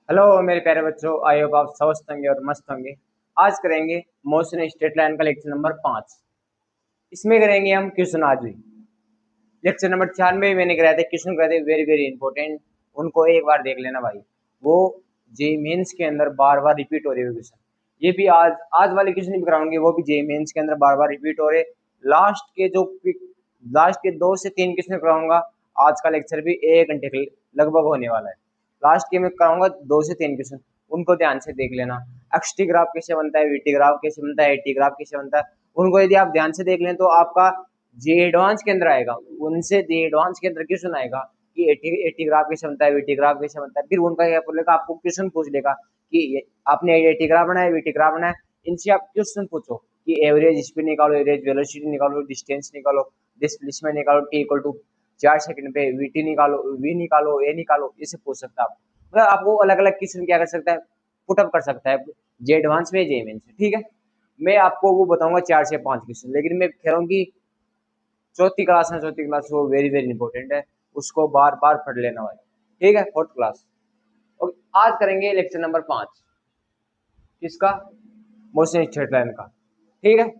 Hello मेरे प्यारे बच्चों, आई होप आप स्वस्थ होंगे और मस्त होंगे। आज करेंगे मोशन स्ट्रेट लाइन का लेक्चर नंबर 5। इसमें करेंगे हम क्वेश्चन आज भी। लेक्चर नंबर 4 में भी मैंने कराए थे क्वेश्चन, कराए थे वेरी वेरी इंपॉर्टेंट। उनको एक बार देख लेना भाई। वो जे मेंस के अंदर बार बार रिपीट हो रहे क्वेश्चन। ये भी आज वाले क्वेश्चन भी कराऊंगे, वो भी जे मेंस के अंदर बार बार रिपीट हो रहे। लास्ट के 2 से 3 क्वेश्चन कराऊंगा। आज का लेक्चर भी 1 घंटे के लगभग होने वाला है। लास्ट के मैं कराऊंगा 2 से 3 क्वेश्चन, उनको ध्यान से देख लेना। एक्सटी ग्राफ कैसे बनता है, वीटी ग्राफ कैसे बनता है, एटी ग्राफ कैसे बनता है, उनको यदि आप ध्यान से देख लें तो आपका जे एडवांस के अंदर आएगा। उनसे जे एडवांस के अंदर क्वेश्चन आएगा कि एटी ग्राफ कैसे बनता है, वीटी ग्राफ कैसे बनता है। फिर उनका क्या बोलेगा, आपको क्वेश्चन पूछ लेगा कि आपने एटी ग्राफ बनाया, वीटी ग्राफ बनाया। इनसे आप क्वेश्चन पूछो कि एवरेज स्पीड निकालो, एवरेज वेलोसिटी निकालो, डिस्टेंस निकालो, डिस्प्लेसमेंट निकालो, टी इक्वल टू 4 सेकंड पे वीटी निकालो, वी निकालो, ए निकालो। इसे पूछ सकता है आप। मतलब आपको अलग अलग क्वेश्चन क्या कर सकता है, पुटअप कर सकता है जे एडवांस में, जे मेन से। ठीक है, मैं आपको वो बताऊंगा 4 से 5 क्वेश्चन। लेकिन मैं कह रहा हूँ कि चौथी क्लास वो वेरी वेरी इंपॉर्टेंट है। उसको बार बार पढ़ लेना भाई। ठीक है, फोर्थ क्लास। और आज करेंगे लेक्चर नंबर 5 किसका, मोशन स्ट्रेट लाइन का। ठीक है,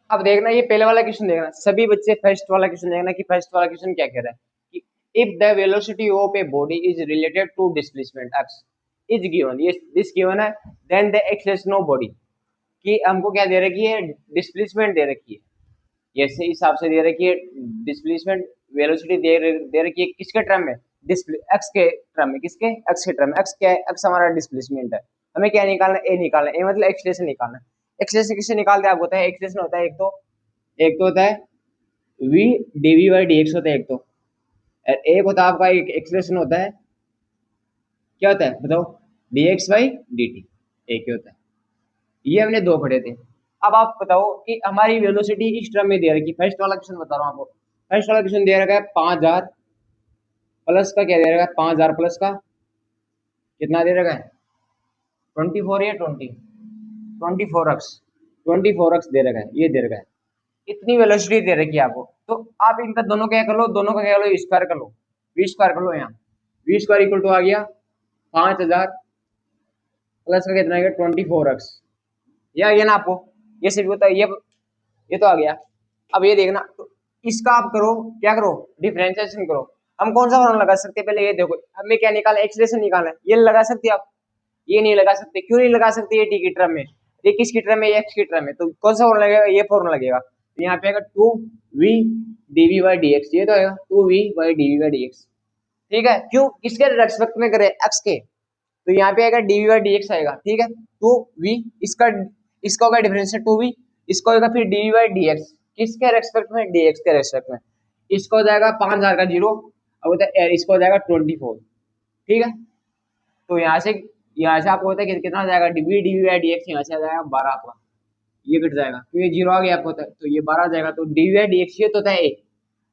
अब देखना ये पहले वाला क्वेश्चन देखना, सभी बच्चे फर्स्ट वाला क्वेश्चन देखना कि फर्स्ट वाला क्वेश्चन क्या कह रहा है कि if the velocity of a body is related to displacement x is given, ये दिस गिवन है, then the acceleration of body. कि हमको क्या दे रखी है, डिस्प्लेसमेंट दे रखी है। जैसे हिसाब से दे रखी है डिस्प्लेसमेंट, वेलोसिटी दे रखी है किसके टर्म में, डिस्प्ले एक्स के टर्म में। किसके, एक्स के टर्म में। एक्स क्या है, एक्स हमारा डिस्प्लेसमेंट है। हमें क्या निकालना है, ए निकालना है। ए मतलब एक्सलेशन निकालना है। एक्सलेशन किससे निकालते हैं आपको होता है, एक्सलेशन होता है एक तो होता है v dv by d x होता है एक तो। और एक होता है आपका एक एक्सलेशन होता है, क्या होता है बताओ, D x by d T. एक ही होता है। ये हमने दो पढ़े थे। अब आप बताओ कि हमारी वेलोसिटी इस टर्म में दे रखी। फर्स्ट वाला क्वेश्चन बता रहा हूँ आपको। फर्स्ट वाला क्वेश्चन दे रखा है 5,000 प्लस का, क्या दे रखा है 5,000 प्लस का कितना दे रखा है, 24 या 24 एक्स, 24 एक्स दे रखा है। ये दे रखा है, इतनी वेलोसिटी दे रखी है आपको। तो आप इनका दोनों क्या कर लो, दोनों का क्या कर लो, स्क्वायर कर लो। वी स्क्वायर कर लो। यहाँ वी स्क्वायर इक्वल टू आ गया 5,000 प्लस का कितना आ गया 24 एक्स। ये आ गया ना आपको, ये सिर्फ होता है ये तो आ गया। अब ये देखना, तो इसका आप करो, क्या करो, डिफरेंशिएशन करो। हम कौन सा फॉर्मूला लगा सकते हैं, पहले ये देखो। हमें क्या निकालना है, एक्सलेशन निकालना है। ये लगा सकते हैं आप, ये नहीं लगा सकते। क्यों नहीं लगा सकते, ये टी की टर्म में, ये किसकी टर्म में, एक्स की टर्म में। तो कौन सा फॉर्मूला लगेगा, ये फॉर्मूला लगेगा। तो यहाँ पे आएगा 2v dv by d x. ये तो आएगा 2v by dv by d x. ठीक है, क्यों, किसके रेस्पेक्ट में करे, एक्स के। तो यहाँ पे आएगा dv बाई डी एक्स आएगा। ठीक है, 2v, इसका इसका होगा डिफरेंशियल 2v, इसका होगा फिर dv बाई डी एक्स। किसके रेस्पेक्ट में, dx के रेस्पेक्ट में। इसका हो जाएगा 5,000 का जीरो, अब होता है इसका हो जाएगा 24। ठीक है, तो यहाँ से आपको होता है कि कितना आ जाएगा, dv dv by d x. यहाँ से आ जाएगा 12 आपका, ये कट जाएगा तो ये जीरो आ गया आपको होता है, तो ये 12 आ जाएगा। तो डीवी बाई डी एक्स ये तो होता है ए,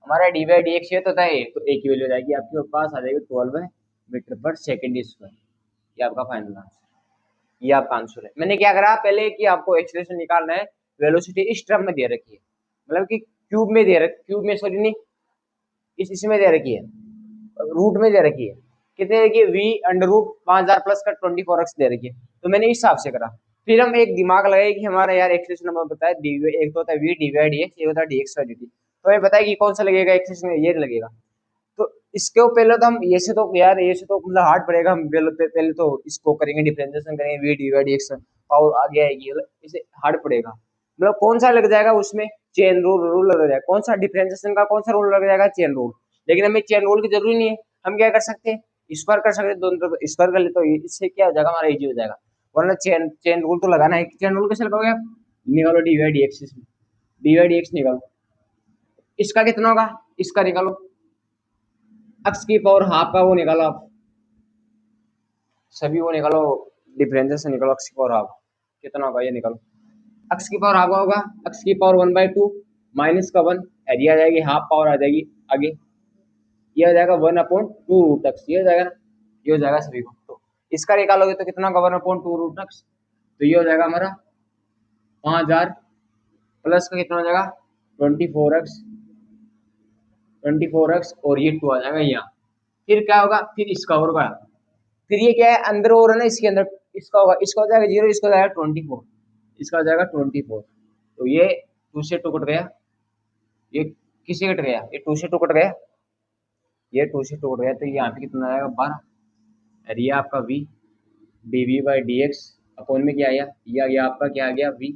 हमारा डीवी बाई डी एक्स ये तो होता है ए। तो ए की वैल्यू हो जाएगी आपके पास आ जाएगी 12 मीटर पर सेकेंड स्क्वायर। ये आपका फाइनल आंसर, ये आपका आंसर है। मैंने क्या करा पहले कि आपको एक्सलेशन निकालना है, वेलोसिटी इस टर्म में दे रखी है, मतलब कि क्यूब में दे रखी, क्यूब में सॉरी नहीं, इसमें दे रखी है, रूट में दे रखी है। कितने रखी है, वी अंडर रूट 5,000 प्लस का 24 एक्स दे रखी है। तो मैंने इस हिसाब से करा। फिर हम एक दिमाग लगाए कि हमारा यार एक्सेशन नंबर बताया एक तो होता है v d by d x, एक होता है d x by d t. तो हमें पता है कि कौन सा लगेगा एक्सेशन, ये लगेगा। तो इसके पहले तो हम ये से तो यार, ये से तो मतलब हार्ड पड़ेगा। हम पहले तो इसको करेंगे, डिफरेंशिएशन करेंगे, v d by d x power आगे आएगी, इसे हार्ड पड़ेगा। मतलब कौन सा लग जाएगा उसमें, चेन रूल लग जाएगा। कौन सा डिफरेंशिएशन का कौन सा रूल लग जाएगा, चेन रूल। लेकिन हमें चेन रूल की जरूरी नहीं है। हम क्या कर सकते हैं, स्क्वायर कर सकते हैं, दोनों तरफ स्क्वायर कर ले तो इससे क्या हो जाएगा, हमारा इजी हो जाएगा। वरना चेन चेन रूल तो लगाना है। चेन रूल कैसे लगाओगे आप, निकालो डी वाई डी एक्स, इसमें डी वाई डी एक्स निकालो। इसका कितना होगा, इसका निकालो, एक्स की पावर हाफ का वो निकालो आप, सभी वो निकालो, डिफरेंसेस से निकालो। एक्स की पावर हाफ कितना होगा, ये निकालो। एक्स की पावर हाफ होगा, एक्स की पावर 1/2 माइनस का 1, ये आ जाएगी हाफ पावर आ जाएगी आगे। ये हो जाएगा 1/2 रूट एक्स, ये हो जाएगा ना, ये हो जाएगा सभी को। तो इसका निकालोगे तो कितना होगा 1/2 रूट एक्स। तो ये हो जाएगा हमारा 5000 प्लस का कितना हो जाएगा 24x, 24x और ये 2 आ जाएगा यहाँ। फिर क्या होगा, फिर इसका होगा, फिर ये क्या है अंदर और है ना, इसके अंदर इसका होगा, इसका हो जाएगा 0, इसका हो जाएगा 24, इसका हो जाएगा 24। तो ये 2 से 2 कट गया, ये किसे कट गया, ये 2 से 2 कट गया, ये 2 से 2 कट गया, तो यहाँ पे कितना आएगा 12। और ये आपका v dv by d x upon में क्या आया, ये आ गया आपका, क्या आ गया v,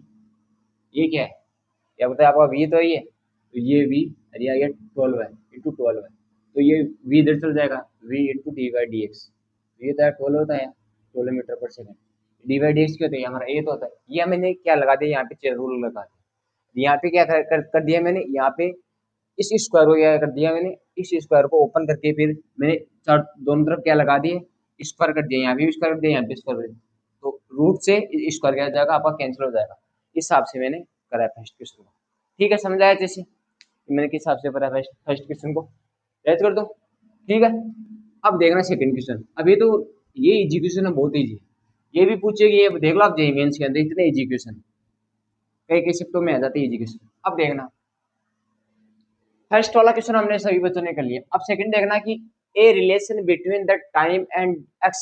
ये क्या है, क्या बताया आपका v तो ये v, और ये आ गया 12 है इंटू 12 है, तो ये v इधर चल जाएगा, v into d by d x, ये तो 12 होता है 12 metre per second. D by d x क्या होता है हमारा, ये तो होता है, ये मैंने क्या लगा दिया यहाँ पे, चेन रूल लगा दिया, यहाँ पे क्या कर दिया मैंने, यहाँ पे इस स्क्वायर को क्या कर दिया मैंने, इस स्क्वायर को ओपन करके फिर मैंने चार दोनों तरफ क्या लगा दिए, स्क्वायर कर दिया, यहाँ भी स्क्वायर कर दिया, यहाँ पे स्क्वायर कर दिया, तो रूट से स्क्वायर क्या जाएगा आपका, कैंसिल हो जाएगा। इस हिसाब से मैंने करा है फर्स्ट क्वेश्चन को, ठीक है, समझाया जैसे मैंने किस हिसाब से करा है फर्स्ट क्वेश्चन को, याद कर दो, ठीक है। अब देखना सेकंड क्वेश्चन, अब ये तो ये इजी क्वेश्चन है, बहुत इजी है, ये भी पूछेगी, ये देख लो आप जेईई मेंस के अंदर इतने इजी क्वेश्चन, कई कई शिफ्टों में आ जाते हैं इजी क्वेश्चन। अब देखना फर्स्ट वाला क्वेश्चन हमने सभी बच्चों ने कर लिया, अब सेकंड देखना कि a relation between the time and x,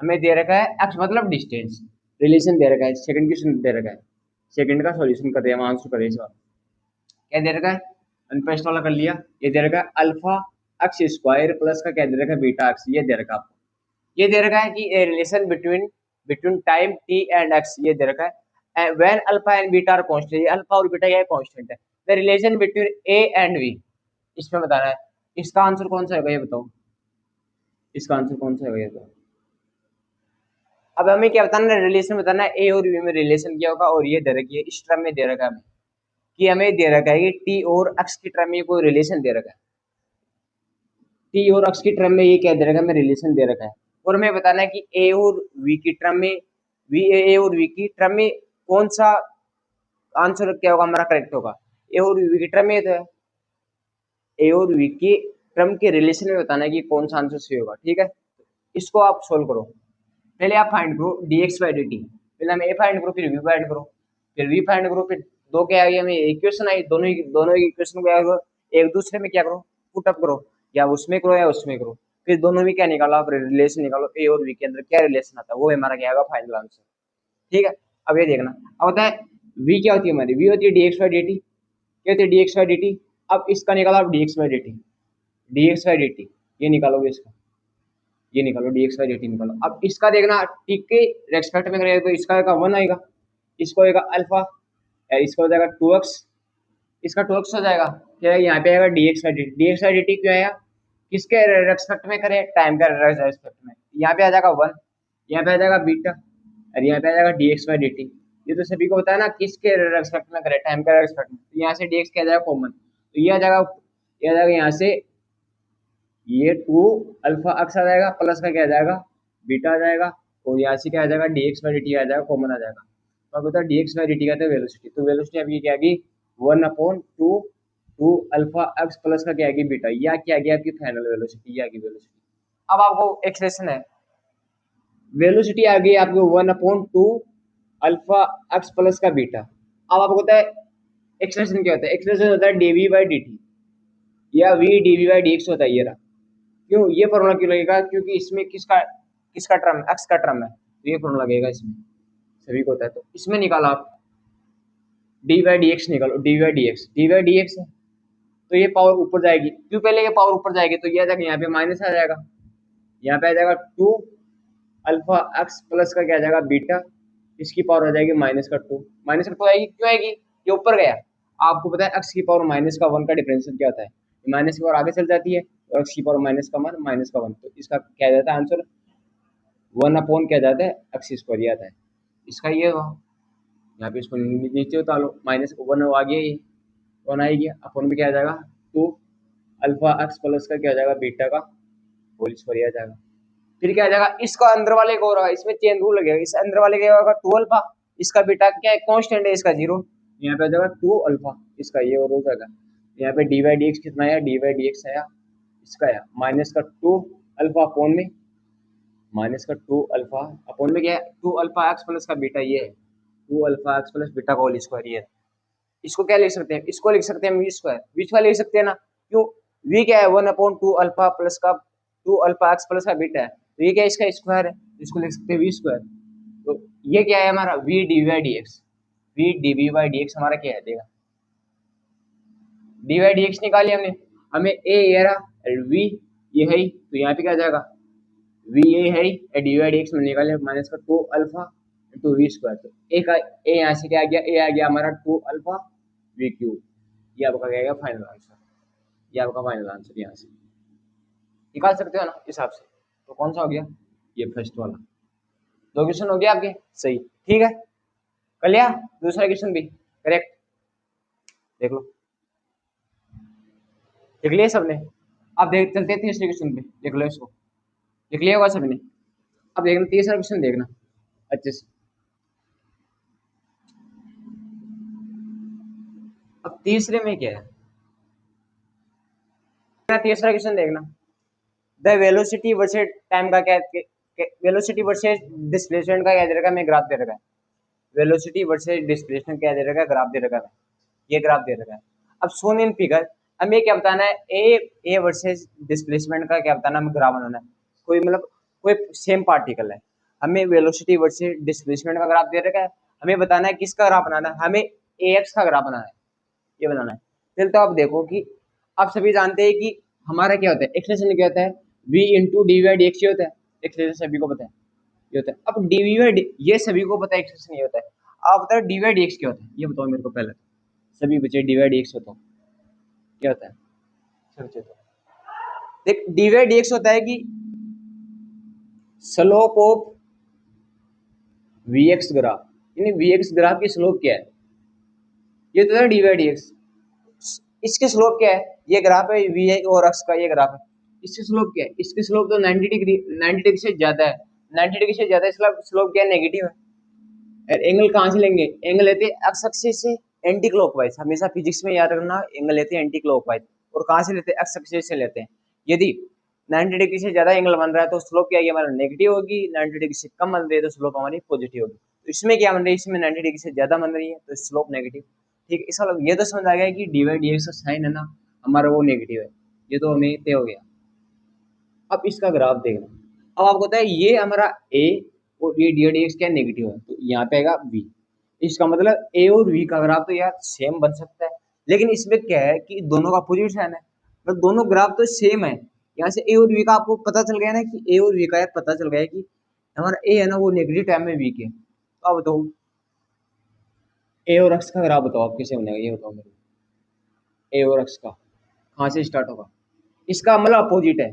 हमें दे रखा है एक्स मतलब डिस्टेंस, रिलेशन दे रखा है, सेकंड क्वेश्चन दे रखा है, सेकंड का सॉल्यूशन कर रहे हैं, आंसर कर रहे हैं, क्या दे रखा है, फर्स्ट वाला कर लिया, ये दे रखा है अल्फा एक्स स्क्वायर प्लस का क्या दे रखा है बीटा एक्स, ये दे रखा है आपको, ये दे रखा है कि a relation between between time t and x, ये दे रखा है when alpha and beta are constant, ये अल्फा और बीटा क्या है कांस्टेंट है, the relation between a and v, इसमें बताना है, इसका आंसर कौन सा होगा ये बताओ, इसका आंसर कौन सा होगा ये बताओ। अब हमें क्या बताना है, रिलेशन बताना है, ए और वी में रिलेशन क्या होगा, और ये दे रखी है इस टर्म में दे रखा है हमें, कि हमें दे रखा है कि टी और एक्स की टर्म में कोई रिलेशन दे रखा है, टी और एक्स की टर्म में ये क्या दे रखा है, हमें रिलेशन दे रखा है, और हमें बताना है कि ए और वी की टर्म में, ए और वी की टर्म में कौन सा आंसर क्या होगा हमारा करेक्ट होगा, ए और वी की टर्म में तो है, ए और वी की टर्म के रिलेशन में बताना है कि कौन सा आंसर सही होगा, ठीक है। इसको आप सोल्व करो, पहले आप फाइंड करो dx बाई dt, पहले हम a फाइंड करो, फिर v फाइंड करो, फिर v फाइंड करो, फिर दो क्या आई हमें इक्वेशन आई, दोनों इक्वेशन को क्या करो, एक दूसरे में क्या करो पुट अप करो, या उसमें करो या उसमें करो, फिर दोनों में क्या निकालो आप रिलेशन निकालो, a और v के अंदर क्या रिलेशन आता है, वो हमारा क्या होगा फाइनल आंसर, ठीक है। अब ये देखना, अब होता है v क्या होती है हमारी, v होती है dx बाई dt, क्या होती है dx बाई dt, अब इसका निकालो आप dx by dt, dx by dt ये निकालोगे, इसका ये निकालो dx बाई dt निकालो, अब इसका देखना टी के रेस्पेक्ट में करेगा तो इसका आएगा 1 आएगा, इसको आएगा अल्फा, इसका हो जाएगा 2x, इसका 2x हो जाएगा, क्या है यहाँ पे आएगा dx by dt, dx by dt क्यों आया, किसके रेस्पेक्ट में करें, टाइम का रेस्पेक्ट में, यहाँ पे आ जाएगा 1, यहाँ पे आ जाएगा बीटा, और यहाँ पे आ जाएगा dx बाई dt, ये तो सभी को होता है ना किसके रेस्पेक्ट में करें, टाइम का रेस्पेक्ट में, तो यहाँ से dx क्या आ जाएगा कॉमन, तो ये आ जाएगा यहाँ से ये 2 अल्फा एक्स आ जाएगा, प्लस का क्या आ जाएगा बीटा आ जाएगा, और यहाँ से क्या आ जाएगा dx बाई dt आ जाएगा, कॉमन आ जाएगा, तो अब होता है dx बाई dt का तो वेलोसिटी, तो वेलोसिटी अभी क्या आएगी 1/2 2 अल्फा एक्स प्लस का क्या आएगी बीटा, या क्या आ गया आपकी फाइनल वेलोसिटी, ये आ गई वेलोसिटी। अब आपको एक्सप्रेशन है, वेलोसिटी आ गई आपको 1/2 अल्फा एक्स प्लस का बीटा। अब आपको पता है एक्सप्रेशन क्या होता है, एक्सप्रेशन होता है dv बाई dt या v dv बाई dx होता है, ये रहा, क्यों ये फॉर्मूला क्यों लगेगा, क्योंकि इसमें किसका किसका टर्म एक्स का टर्म है, तो ये फॉर्मूला लगेगा इसमें, सभी को होता है, तो इसमें निकालो आप डी बाई डी एक्स निकालो, D by d x, D by d x है तो ये पावर ऊपर जाएगी, क्यों पहले ये पावर ऊपर जाएगी, तो ये आ जाएगा यहाँ पे माइनस आ जाएगा, यहाँ पे आ जाएगा 2 अल्फा एक्स प्लस का क्या आ जाएगा बीटा, इसकी पावर आ जाएगी माइनस का 2, माइनस का 2 आएगी, क्यों आएगी ये ऊपर गया, आपको पता है एक्स की पावर माइनस का 1 का डिफरेंशियल क्या होता है, माइनस की पावर आगे चल जाती है, और एक्स की पावर माइनस का 1 माइनस का 1, तो इसका क्या जाता है आंसर 1 क्या जाता है एक्स स्क्वायर ये आता है, इसका ये हुआ, यहाँ पे इसको नीचे उतार लो, माइनस 1 आ गया, ये 1 आएगी, अपन में क्या आ जाएगा 2 अल्फा एक्स प्लस का क्या आ जाएगा बीटा का होल स्क्वायर आ जाएगा, फिर क्या आ जाएगा इसका अंदर वाले को होगा, इसमें चेन रूल लगेगा, इस अंदर वाले क्या होगा 2 अल्फा, इसका बीटा क्या है कांस्टेंट है इसका 0, यहाँ पे आ जाएगा 2 अल्फा, इसका ये और हो जाएगा, यहाँ पे डी बाई डी एक्स कितना आया, डी बाई डी एक्स आया, इसका आया माइनस का 2 अल्फा अपॉन में, माइनस का 2 अल्फा अपॉन में क्या है 2 अल्फा एक्स प्लस का बीटा ये है, two alpha x plus beta का होल स्क्वायर। ये इसको क्या लिख सकते हैं, इसको लिख सकते हैं वी स्क्वायर, वी स्क्वायर लिख सकते हैं ना, क्यों, वी क्या है 1/2 अल्फा प्लस का 2 अल्फा एक्स प्लस का बीटा है, तो ये क्या है इसका स्क्वायर है, इसको लिख सकते हैं वी स्क्वायर। तो ये क्या है हमारा v d by d x, v d v by d x हमारा क्या है देगा, डी बाई डी एक्स निकाली हमने, हमें ए ये रहा वी ये है, तो यहाँ पे क्या आ जाएगा वी ए है डी बाई डी एक्स में निकाले माइनस का 2 अल्फा इंटू वी स्क्वायर, तो ए का ए यहाँ से क्या आ गया, ए आ गया हमारा 2 अल्फा वी क्यूब। ये आपका क्या आएगा फाइनल आंसर, ये आपका फाइनल आंसर यहाँ से निकाल सकते हो ना इस हिसाब से। तो कौन सा हो गया, ये फर्स्ट वाला, दो क्वेश्चन हो गया आपके सही, ठीक है। कर लिया दूसरा क्वेश्चन भी करेक्ट, देख लो लिख लिया सबने। अब देख चलते हैं तीसरे क्वेश्चन पे, लिख लो इसको, लिख लिया होगा सबने। अब देखना तीसरा क्वेश्चन देखना अच्छे से। अब तीसरे में क्या है, तीसरा क्वेश्चन देखना, द वेलोसिटी वर्सेस टाइम का क्या, वेलोसिटी वर्सेस डिस्प्लेसमेंट का क्या दे रखा है, मैं ग्राफ दे रखा है, वेलोसिटी वर्सेस डिस्प्लेसमेंट क्या दे रखा है, ग्राफ दे रखा है, ये ग्राफ दे रखा है। अब शोन इन फिगर, हमें क्या बताना है, ए वर्सेस डिस्प्लेसमेंट का क्या बताना है, हमें ग्राफ बनाना है। कोई मतलब कोई सेम पार्टिकल है, हमें वेलोसिटी वर्सेस डिस्प्लेसमेंट का ग्राफ दे रखा है, हमें बताना है किसका ग्राफ बनाना है, हमें ए एक्स का ग्राफ बनाना है, ये बनाना है। फिर तो आप देखो कि आप सभी जानते हैं कि हमारा क्या होता है, एक्सप्रेशन क्या होता है, v into d y d x होता है, एक्सप्रेशन सभी को पता है ये होता है। अब डी वी वाई ये सभी को पता है एक्सप्रेशन ये होता है, आप बताओ डी वाई डी एक्स क्या होता है, ये बताओ मेरे को पहले, सभी बच्चे डी वाई डी एक्स बताओ क्या होता है, सब देख डी वाई डी एक्स होता है कि slope of v x graph, यानी वी एक्स ग्राफ की स्लोप क्या है, ये तो है डी वाई डी एक्स। इसके स्लोप क्या है, ये ग्राफ है वी और एक्स का, ये ग्राफ है, इसकी स्लोप क्या है, इसकी स्लोप तो 90 डिग्री, 90 डिग्री से ज्यादा है, 90 डिग्री से ज्यादा, इसका स्लोप क्या है नेगेटिव है। एंगल कहाँ से लेंगे, एंगल लेते हैं एक्स एक्सिस से एंटी क्लॉकवाइज, हमेशा फिजिक्स में याद रखना एंगल लेते हैं एंटी क्लॉकवाइज, और कहाँ से लेते हैं एक्स एक्सिस से लेते हैं। यदि 90 डिग्री से ज्यादा एंगल बन रहा है तो स्लोप क्या है हमारा नेगेटिव होगी, 90 डिग्री से कम बन रही है तो स्लोप हमारी पॉजिटिव होगी। तो इसमें क्या बन रही है, इसमें 90 डिग्री से ज्यादा बन रही है तो स्लोप नेगेटिव, ठीक है। इसका मतलब ये तो समझ आ गया कि डी वाई डी एक्स का साइन है ना हमारा वो नेगेटिव है, ये तो हमें तय हो गया। अब इसका ग्राफ देखना, अब आपको पता है ये हमारा ए और ये डी डी एक्स क्या नेगेटिव है, तो यहाँ पे आएगा वी, इसका मतलब ए और वी का ग्राफ तो यार सेम बन सकता है, लेकिन इसमें क्या है कि दोनों का अपोजिट साइन है, मतलब दोनों ग्राफ तो सेम है। यहाँ से ए और वी का आपको पता चल गया ना कि ए और वी का यार पता चल गया कि हमारा ए है ना वो नेगेटिव टाइम में वी के, तो अब बताओ ए और एक्स का ग्राफ बताओ आप कैसे बनेगा, ये बताओ मेरे को। ए और एक्स का कहाँ से स्टार्ट होगा, इसका मतलब अपोजिट है,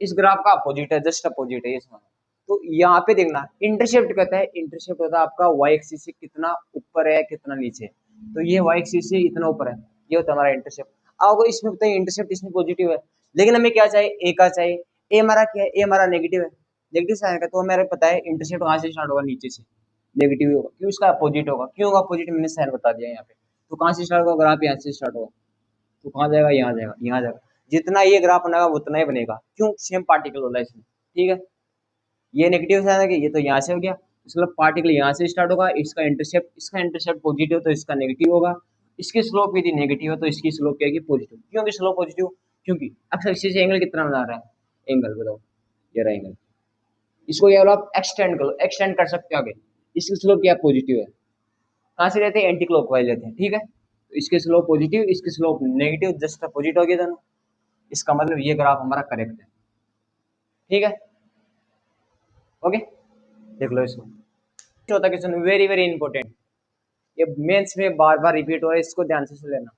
इस ग्राफ का अपोजिट है, जस्ट अपोजिट है ये समझ। तो यहाँ पे देखना इंटरसेप्ट कहता है, इंटरसेप्ट होता है आपका वाई एक्सिस से कितना ऊपर है कितना नीचे है, तो ये वाई एक्सिस से इतना ऊपर है, ये होता है हमारा इंटरसेप्ट। आपको इसमें बताइए इंटरसेप्ट इसमें पॉजिटिव है, लेकिन हमें क्या चाहिए, ए का चाहिए, ए हमारा क्या है, ए हमारा नेगेटिव है, नेगेटिव साइन का, तो हमें पता है इंटरसेप्ट कहाँ से स्टार्ट होगा, नीचे से, नेगेटिव होगा, क्यों इसका अपोजिट होगा, क्यों होगा अपोजिट, मैंने साइन बता दिया यहाँ पे। तो कहाँ से स्टार्ट होगा ग्राफ, यहाँ से स्टार्ट होगा, तो कहाँ जाएगा, यहाँ जाएगा, यहाँ जाएगा, जितना ये ग्राफ बनेगा उतना ही बनेगा, क्यों, सेम पार्टिकल वाला इसमें, ठीक है। ये नेगेटिव साइन है कि ये तो यहाँ से हो गया, मतलब पार्टिकल यहाँ से स्टार्ट होगा, इसका इंटरसेप्ट पॉजिटिव तो इसका नेगेटिव होगा, इसकी स्लोप यदि नेगेटिव है तो इसकी स्लोप क्या है पॉजिटिव, क्योंकि स्लोप पॉजिटिव, क्योंकि अक्सर इसी से एंगल कितना बना रहा है, एंगल बताओ, ये रहा एंगल, इसको क्या बोला आप एक्सटेंड करो, एक्सटेंड कर सकते हो आगे, इसकी स्लोप क्या पॉजिटिव है, कहाँ से लेते हैं एंटी क्लॉकवाइज लेते हैं, ठीक है। तो इसकी स्लोप पॉजिटिव, इसकी स्लोप नेगेटिव, जस्ट अपोजिट हो गया दोनों, इसका मतलब ये ग्राफ हमारा करेक्ट है, ठीक है, ओके। देख लो इसको, चौथा क्वेश्चन वेरी वेरी इंपॉर्टेंट, ये मेंस में बार बार रिपीट हो रहा है, इसको ध्यान से सुन लेना।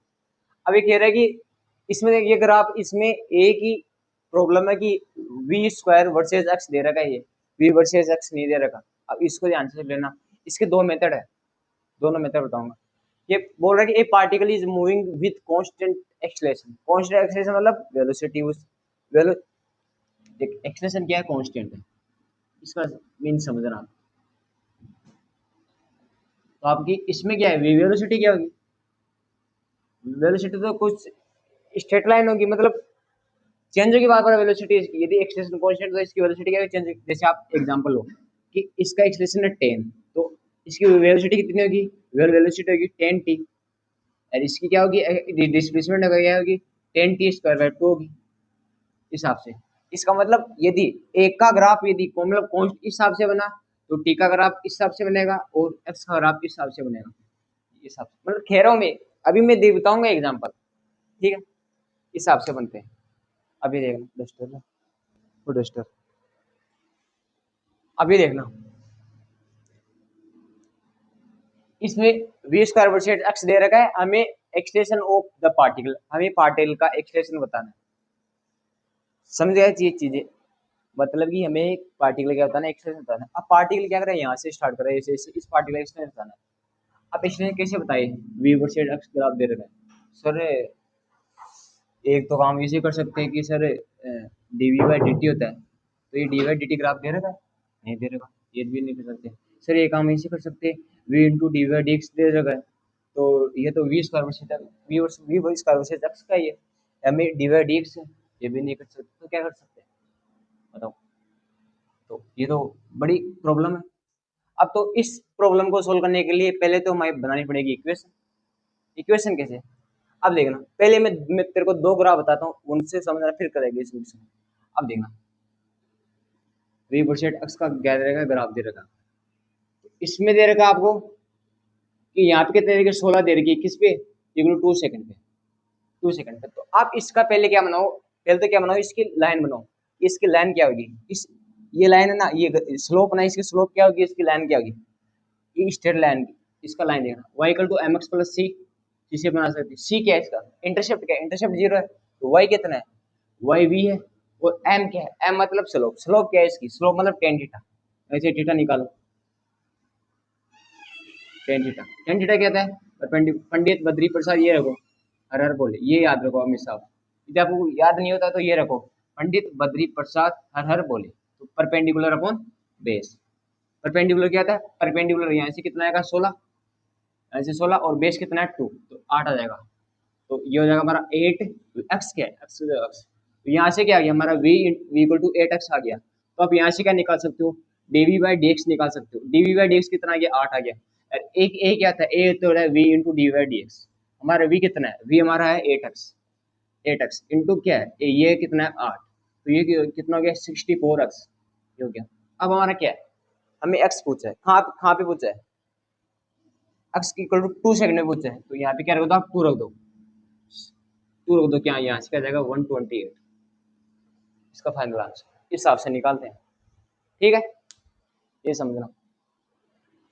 अब ये कह रहा है कि इसमें ये ग्राफ, इसमें ए की प्रॉब्लम है कि वी स्क्वायर वर्सेस एक्स दे रखा है, ये वी वर्सेस एक्स नहीं दे रखा। अब इसको ध्यान से सुन लेना, इसके दो मेथड है, दोनों मेथड बताऊंगा। ये बोल रहा है कि a particle is moving with constant acceleration, constant acceleration मतलब वेलोसिटी उस वेलो, एक्सेलरेशन क्या है, कांस्टेंट है, इसका मीन समझना। तो आपकी इसमें क्या है, वेलोसिटी क्या होगी, वेलोसिटी तो कुछ स्ट्रेट लाइन होगी, मतलब चेंज होगी बार बार वेलोसिटी इसकी, यदि एक्सेलरेशन कांस्टेंट तो इसकी वेलोसिटी क्या चेंज, जैसे आप एग्जांपल लो कि इसका एक्सेलरेशन है 10, तो इसकी वेलोसिटी कितनी होगी, वेलोसिटी होगी 10t, और इसकी क्या होगी, डिस्प्लेसमेंट क्या होगी 10t² 2 होगी हिसाब से। इसका मतलब यदि एक का ग्राफ यदि मतलब कॉन्स्ट इस हिसाब से बना तो टी का ग्राफ इस हिसाब से बनेगा और एक्स का ग्राफ इस हिसाब से बनेगा, इस हिसाब से मतलब कह रहा हूँ मैं, अभी मैं दे बताऊंगा एग्जांपल, ठीक है, इस हिसाब से बनते हैं। अभी देखना डस्टर है, वो डस्टर, अभी देखना इसमें v² एक्स दे रखा है, हमें एक्सटेंशन ऑफ द पार्टिकल, हमें पार्टिकल का एक्सटेंशन बताना है, समझ गए ये चीजें, मतलब कि हमें एक पार्टिकल क्या बताना है, एक्सटेंशन बताना है। अब पार्टिकल क्या कर रहा है, यहाँ से स्टार्ट कर रहा है, ऐसे इस पार्टिकल का एक्सटेंशन बताना है। आप एक्सटेंशन कैसे बताइए, v² एक्स ग्राफ दे रखा है सर, एक तो काम इसे कर सकते हैं कि सर dv/dt होता है, तो ये dv/dt ग्राफ दे रखा है, नहीं दे रखा, ये भी नहीं कर सकते। सर ये काम इसे कर सकते हैं, v इंटू dv/dx दे रखा है, तो ये तो v² एक्स का ही है, हमें dv/dx है, ये भी नहीं कर सकते, तो क्या कर सकते हैं बताओ। तो ये तो बड़ी प्रॉब्लम है। अब तो इस प्रॉब्लम को सोल्व करने के लिए पहले तो हमें बनानी पड़ेगी इक्वेशन। इक्वेशन कैसे, अब देखना, पहले मैं तेरे को दो ग्राफ बताता हूँ, उनसे समझना फिर करेंगे सॉल्यूशन। अब देखना v² एक्स का क्या दे रखा है, ग्राफ दे रखा, इसमें दे रखा आपको कि यहाँ पे कितने दे रखे, 16 दे रखी है, किस पे, इक्वल 2 सेकंड पे, 2 सेकंड पे। तो आप इसका पहले क्या बनाओ, पहले तो क्या बनाओ, इसकी लाइन बनाओ, इसकी लाइन क्या होगी, इस ये लाइन है ना, ये स्लोप ना, इसकी स्लोप क्या होगी, इसकी लाइन क्या होगी, ये स्ट्रेट लाइन की, इसका लाइन देखना y equal to mx plus c, जिसे बना सकते हैं, सी क्या है इसका, इंटरसेप्ट क्या है, इंटरसेप्ट 0 है, तो y कितना है, y v है, और m क्या है, m मतलब स्लोप, स्लोप क्या है इसकी, स्लोप मतलब टेन थीटा, ऐसे थीटा निकालो, टेन थीटा, टेन थीटा क्या है, पंडित बद्री प्रसाद ये रखो, हर हर बोले, ये याद रखो हमेशा, यदि आपको याद नहीं होता तो ये रखो, पंडित बद्री प्रसाद हर हर बोले, तो परपेंडिकुलर अपॉन बेस, परपेंडिकुलर क्या था, परपेंडिकुलर यहाँ से कितना आएगा 16, ऐसे 16 और बेस कितना है 2, तो 8 आ जाएगा, तो ये हो जाएगा हमारा 8, एक्स क्या है, एक्स तो यहाँ से क्या आ गया हमारा v इक्वल टू 8x आ गया, तो आप यहाँ से क्या निकाल सकते हो, dv/dx निकाल सकते हो, dv/dx कितना आ गया 8 आ गया, और एक a क्या था, a तो है v इंटू dv/dx, हमारा v कितना है, v हमारा है 8x इंटू क्या है, ये कितना है 8, तो ये कितना हो गया 64x, ये हो गया। अब हमारा क्या है, हमें x पूछा है, कहाँ पे पूछा है, एक्स इक्वल टू 2 सेकंड में पूछा है, तो यहाँ पे क्या रख दो आप 2 रख दो, 2 रख दो, क्या यहाँ से क्या जाएगा 128, इसका फाइनल आंसर इस हिसाब से निकालते हैं, ठीक है, ये समझना,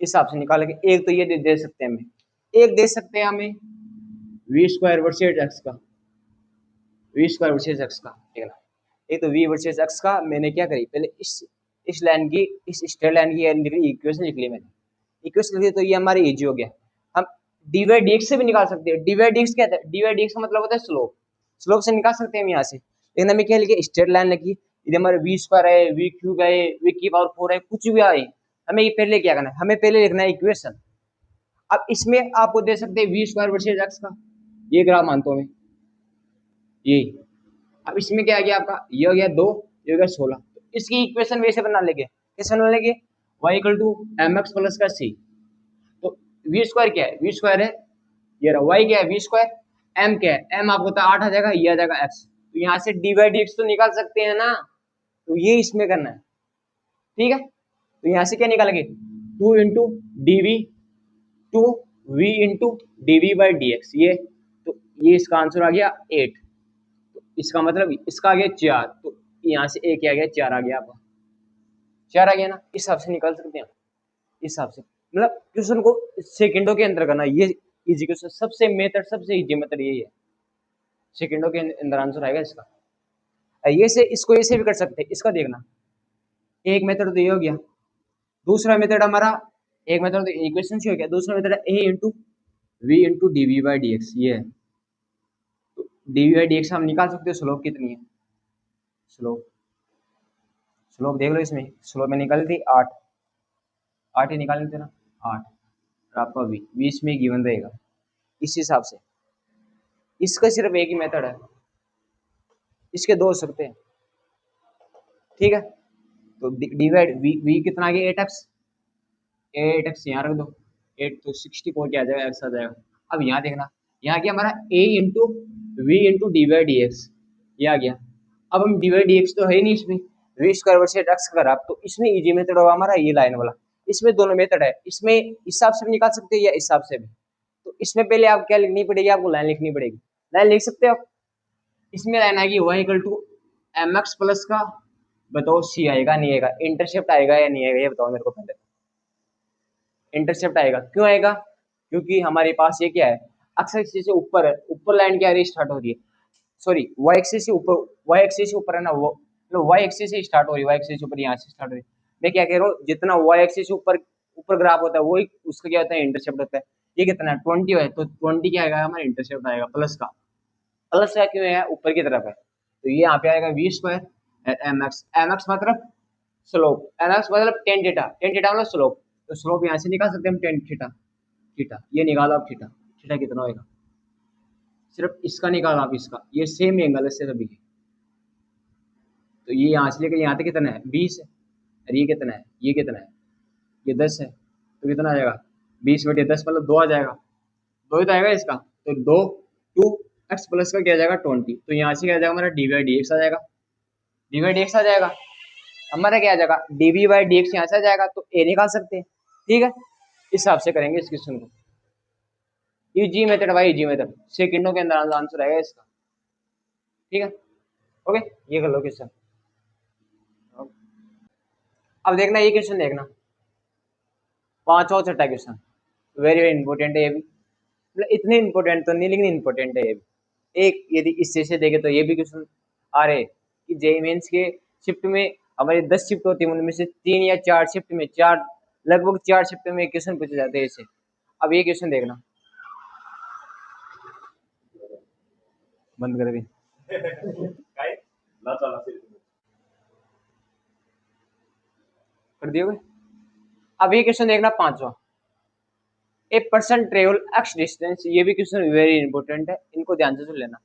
इस हिसाब से निकाल के एक तो ये दे सकते हैं हमें, एक दे सकते हैं हमें v² वर्सेस एक्स का, v² वर्सेस एक्स का देखना, एक तो v वर्सेस एक्स का मैंने क्या करी, पहले इस लाइन की, इस स्ट्रेट लाइन की इक्वेशन लिख ली मैंने, इक्वेशन लिख ली, तो ये हमारे इजी हो गया। हम dv/dx से भी निकाल सकते हैं, dv/dx क्या है, dv/dx का मतलब होता है स्लोप, स्लोप से निकाल सकते हैं हम यहाँ से, लेकिन हमें क्या लिखे, स्ट्रेट लाइन लिखी, यदि हमारे v² है, v³ है, v⁴ है, कुछ भी आए, हमें ये पहले क्या करना है, हमें पहले लिखना है इक्वेशन। अब इसमें आपको दे सकते हैं v² वर्सेस एक्स का, ये ग्राफ मानता हूँ मैं, ये, अब इसमें क्या आ गया आपका, ये हो गया 2, ये हो गया 16, तो इसकी इक्वेशन वैसे बना लेंगे, कैसे बना लेंगे, y equal to mx plus का c, तो v² क्या है, v² है ये रहा, y क्या है v², m क्या है, m आपको तो 8 आ जाएगा, ये आ जाएगा x, तो यहाँ से dv/dx तो निकाल सकते हैं ना, तो ये इसमें करना है, ठीक है, तो यहाँ से क्या निकालेंगे 2 into dv, 2 v into dv/dx, ये तो ये इसका आंसर आ गया 8, तो इसका मतलब इसका आ गया 4, तो यहाँ से एक आ गया 4 आ गया आपका, 4 आ गया ना, इस हिसाब से निकाल सकते हैं, इस हिसाब से मतलब क्वेश्चन को सेकंडों के अंदर करना, ये इजी क्वेश्चन, सबसे मेथड, सबसे इजी मेथड यही है, सेकंडों के अंदर आंसर आएगा इसका। ये से इसको ऐसे भी कर सकते हैं, इसका देखना, एक मेथड तो ये हो गया, दूसरा मेथड हमारा, एक मेथड तो इक्वेशन से हो गया, दूसरा मेथड है a into v into dv/dx, ये है, तो dv/dx हम निकाल सकते हैं, स्लोप कितनी है, स्लोप, स्लोप देख लो, इसमें स्लोप में निकाली थी 8, 8 ही निकालने थे ना, 8, और आपका v इसमें गिवन रहेगा, इस हिसाब से, इसका सिर्फ एक ही मेथड है, इसके दो हो सकते हैं, ठीक है, तो डिवाइड v कितना आ गया 8x, 8x यहाँ रख दो, 8 तो 64 क्या आ जाएगा, x आ जाएगा। अब यहाँ देखना, यहाँ क्या हमारा a into v into d by d x, ये आ गया। अब हम डी बाई डी एक्स तो है ही नहीं इसमें, वी स्क्वायर वर्सेस x का ग्राफ, तो इसमें इजी मेथड होगा हमारा ये लाइन वाला। इसमें दोनों मेथड है, इसमें इस हिसाब से भी निकाल सकते हैं या इस हिसाब से भी। तो इसमें पहले आप क्या लिखनी पड़ेगी, आपको लाइन लिखनी पड़ेगी। लाइन लिख सकते हो आप, इसमें लाइन आएगी y equal to m x plus का, बताओ c आएगा नहीं आएगा, इंटरसेप्ट आएगा या नहीं आएगा, ये बताओ मेरे को पहले। इंटरसेप्ट आएगा, क्यों आएगा, क्योंकि हमारे पास ये क्या है, एक्स एक्सिस से ऊपर है, ऊपर लाइन क्या स्टार्ट हो रही है, सॉरी वाई एक्सिस से ऊपर, वाई एक्सिस से ऊपर है ना, वो मतलब वाई एक्सिस से स्टार्ट हो रही है, वाई एक्सिस से ऊपर यहाँ से स्टार्ट हो रही है। मैं क्या कह रहा हूँ, जितना वाई एक्सिस से ऊपर ऊपर ग्राफ होता है वही उसका क्या होता है, इंटरसेप्ट होता है। ये कितना है 20 है, तो 20 क्या आएगा हमारा, इंटरसेप्ट आएगा प्लस का। प्लस का क्यों है, ऊपर की तरफ है, तो ये यहाँ पे आएगा v square m x, m x मतलब स्लोप, एम एक्स मतलब टेन थीटा, टेन थीटा मतलब स्लोप, तो स्लोप यहाँ से निकाल सकते हैं हम टेन थीटा, थीटा ये निकालो आप, थीटा थीटा कितना होगा, सिर्फ इसका निकालो आप, इसका ये सेम एंगल है सभी के, तो ये यहाँ से लेकर यहाँ तक कितना है 20 है, और ये कितना है, ये कितना है, ये 10 है, तो कितना आ जाएगा 20/10 मतलब 2 आ जाएगा, 2 ही तो आएगा इसका, तो 2 2 एक्स प्लस का क्या आ जाएगा 20, तो यहाँ से क्या आ जाएगा हमारा डी बाई डी एक्स आ जाएगा, डी बाई डी एक्स आ जाएगा हमारा, क्या आ जाएगा d v by d x यहाँ से आ जाएगा, तो ए निकाल सकते हैं। ठीक है, इस हिसाब से करेंगे इस क्वेश्चन को, इजी मेथड भाई, इजी मेथड, सेकंडों के अंदर आंसर आएगा इसका। ठीक है, ओके, ये कर लो क्वेश्चन। अब देखना ये क्वेश्चन देखना, पांचवा और छठा क्वेश्चन वेरी वेरी इंपॉर्टेंट है ये भी, मतलब इतने इंपॉर्टेंट तो नहीं लेकिन इंपॉर्टेंट है ये भी। एक यदि इससे से देखे तो ये भी क्वेश्चन आ रहे कि जेईई मेंस के शिफ्ट में हमारी 10 शिफ्ट होती है, उनमें से 3 या 4 शिफ्ट में, चार लगभग 4 शिफ्ट में क्वेश्चन पूछे जाते हैं ऐसे। अब ये क्वेश्चन देखना, बंद कर भी कर दियोगे। अब ये क्वेश्चन देखना पांचवा, a person travel x distance, ये भी क्वेश्चन वेरी इंपॉर्टेंट है, इनको ध्यान से सुन लेना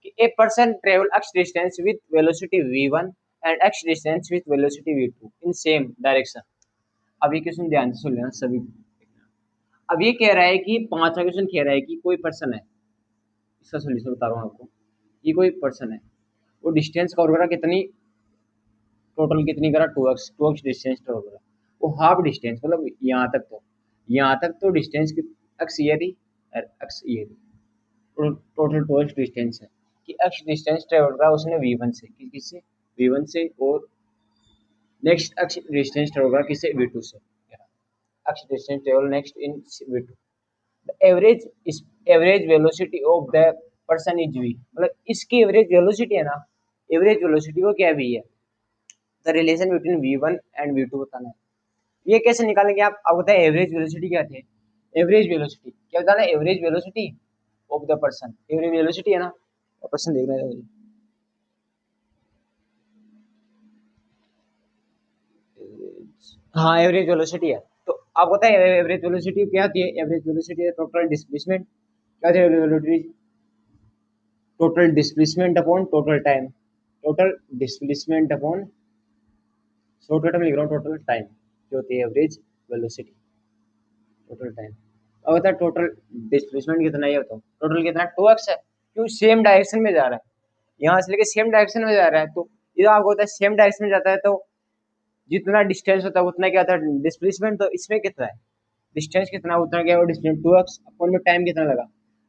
कि a person travel x distance with velocity v1 and x distance with velocity v2 in same direction. अब ये क्वेश्चन ध्यान से सुन लेना सभी। अब ये कह रहा है कि पांचवा क्वेश्चन कह रहा है कि कोई पर्सन है, इसका सोल्यूशन बता रहा हूँ आपको, ये कोई पर्सन है, वो डिस्टेंस कवर करा कितनी, टोटल कितनी करा 2x, 2x डिस्टेंस कवर करा, वो हाफ डिस्टेंस मतलब यहाँ तक, तो यहाँ तक तो डिस्टेंस एक्स ये थी और एक्स ये थी, टोटल 2x डिस्टेंस है कि एक्स डिस्टेंस ट्रेवल करा उसने v1 से, किससे v1 से, और नेक्स्ट एक्स डिस्टेंस ट्रेवल करा किससे v2 से, x distance travel next in v2, the average velocity of the person is v, मतलब इसकी एवरेज वेलोसिटी है ना, एवरेज वेलोसिटी वो क्या भी है, the relation between v1 and v2 बताना है। ये कैसे निकालेंगे आप, अब बताएं एवरेज वेलोसिटी क्या थे, एवरेज वेलोसिटी क्या बताना है, average velocity of the person, average velocity है ना, पर्सन देख रहे हैं, हाँ एवरेज वेलोसिटी है, तो आप बताएं एवरेज वेलोसिटी क्या होती है, एवरेज वेलोसिटी है टोटल डिस्प्लेसमेंट, क्या होती है velocity, total displacement upon total time, total displacement upon, shortcut में लिख रहा हूँ टोटल टाइम, जो होती है एवरेज वेलोसिटी, टोटल टाइम। अब बता टोटल डिस्प्लेसमेंट कितना है, बताओ टोटल कितना 2x है, क्यों सेम डायरेक्शन में जा रहा है, यहाँ से लेके सेम डायरेक्शन में जा रहा है, तो ये आपको होता है सेम डायरेक्शन में जाता है तो जितना डिस्टेंस होता है उतना क्या होता है डिस्प्लेसमेंट, तो इसमें कितना है डिस्टेंस कितना उतना क्या है डिस्टेंस 2x अपन में टाइम कितना लगा,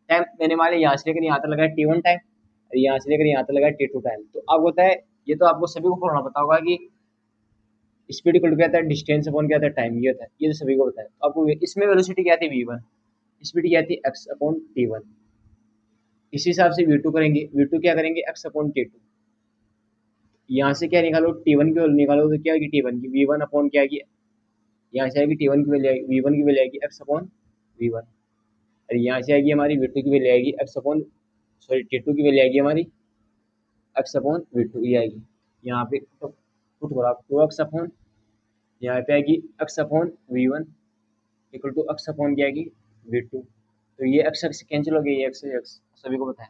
टाइम मैंने मान लिया यहाँ से लेकर यहाँ तक लगा t1 टाइम, और यहाँ से लेकर यहाँ तक लगा t2 टाइम, तो अब होता है ये तो आपको सभी को पढ़ना पता होगा कि स्पीड इक्वल क्या था डिस्टेंस अपॉन क्या था टाइम, ये होता है, ये तो सभी को पता है। तो आपको इसमें वेलोसिटी क्या थी v1, स्पीड क्या थी x अपॉन t1, इसी हिसाब से v2 करेंगे, v2 क्या करेंगे x अपॉन t2, यहाँ से क्या निकालो t1 की वैल्यू निकालो, तो क्या होगी t1 की v1 अपॉन क्या आएगी, यहाँ से आएगी t1 की वैल्यू आएगी, v1 की वैल्यू आएगी x अपॉन v1, और यहाँ से आएगी हमारी v2 की वैल्यू आएगी x अपॉन, सॉरी t2 की वैल्यू आएगी हमारी x अपॉन v2 ये आएगी, यहाँ पे पुट करो आप 2x अपॉन, यहाँ पे आएगी x upon v1 equal to x upon क्या आएगी v2, तो ये x x कैंसिल हो गया, ये x x सभी को पता है,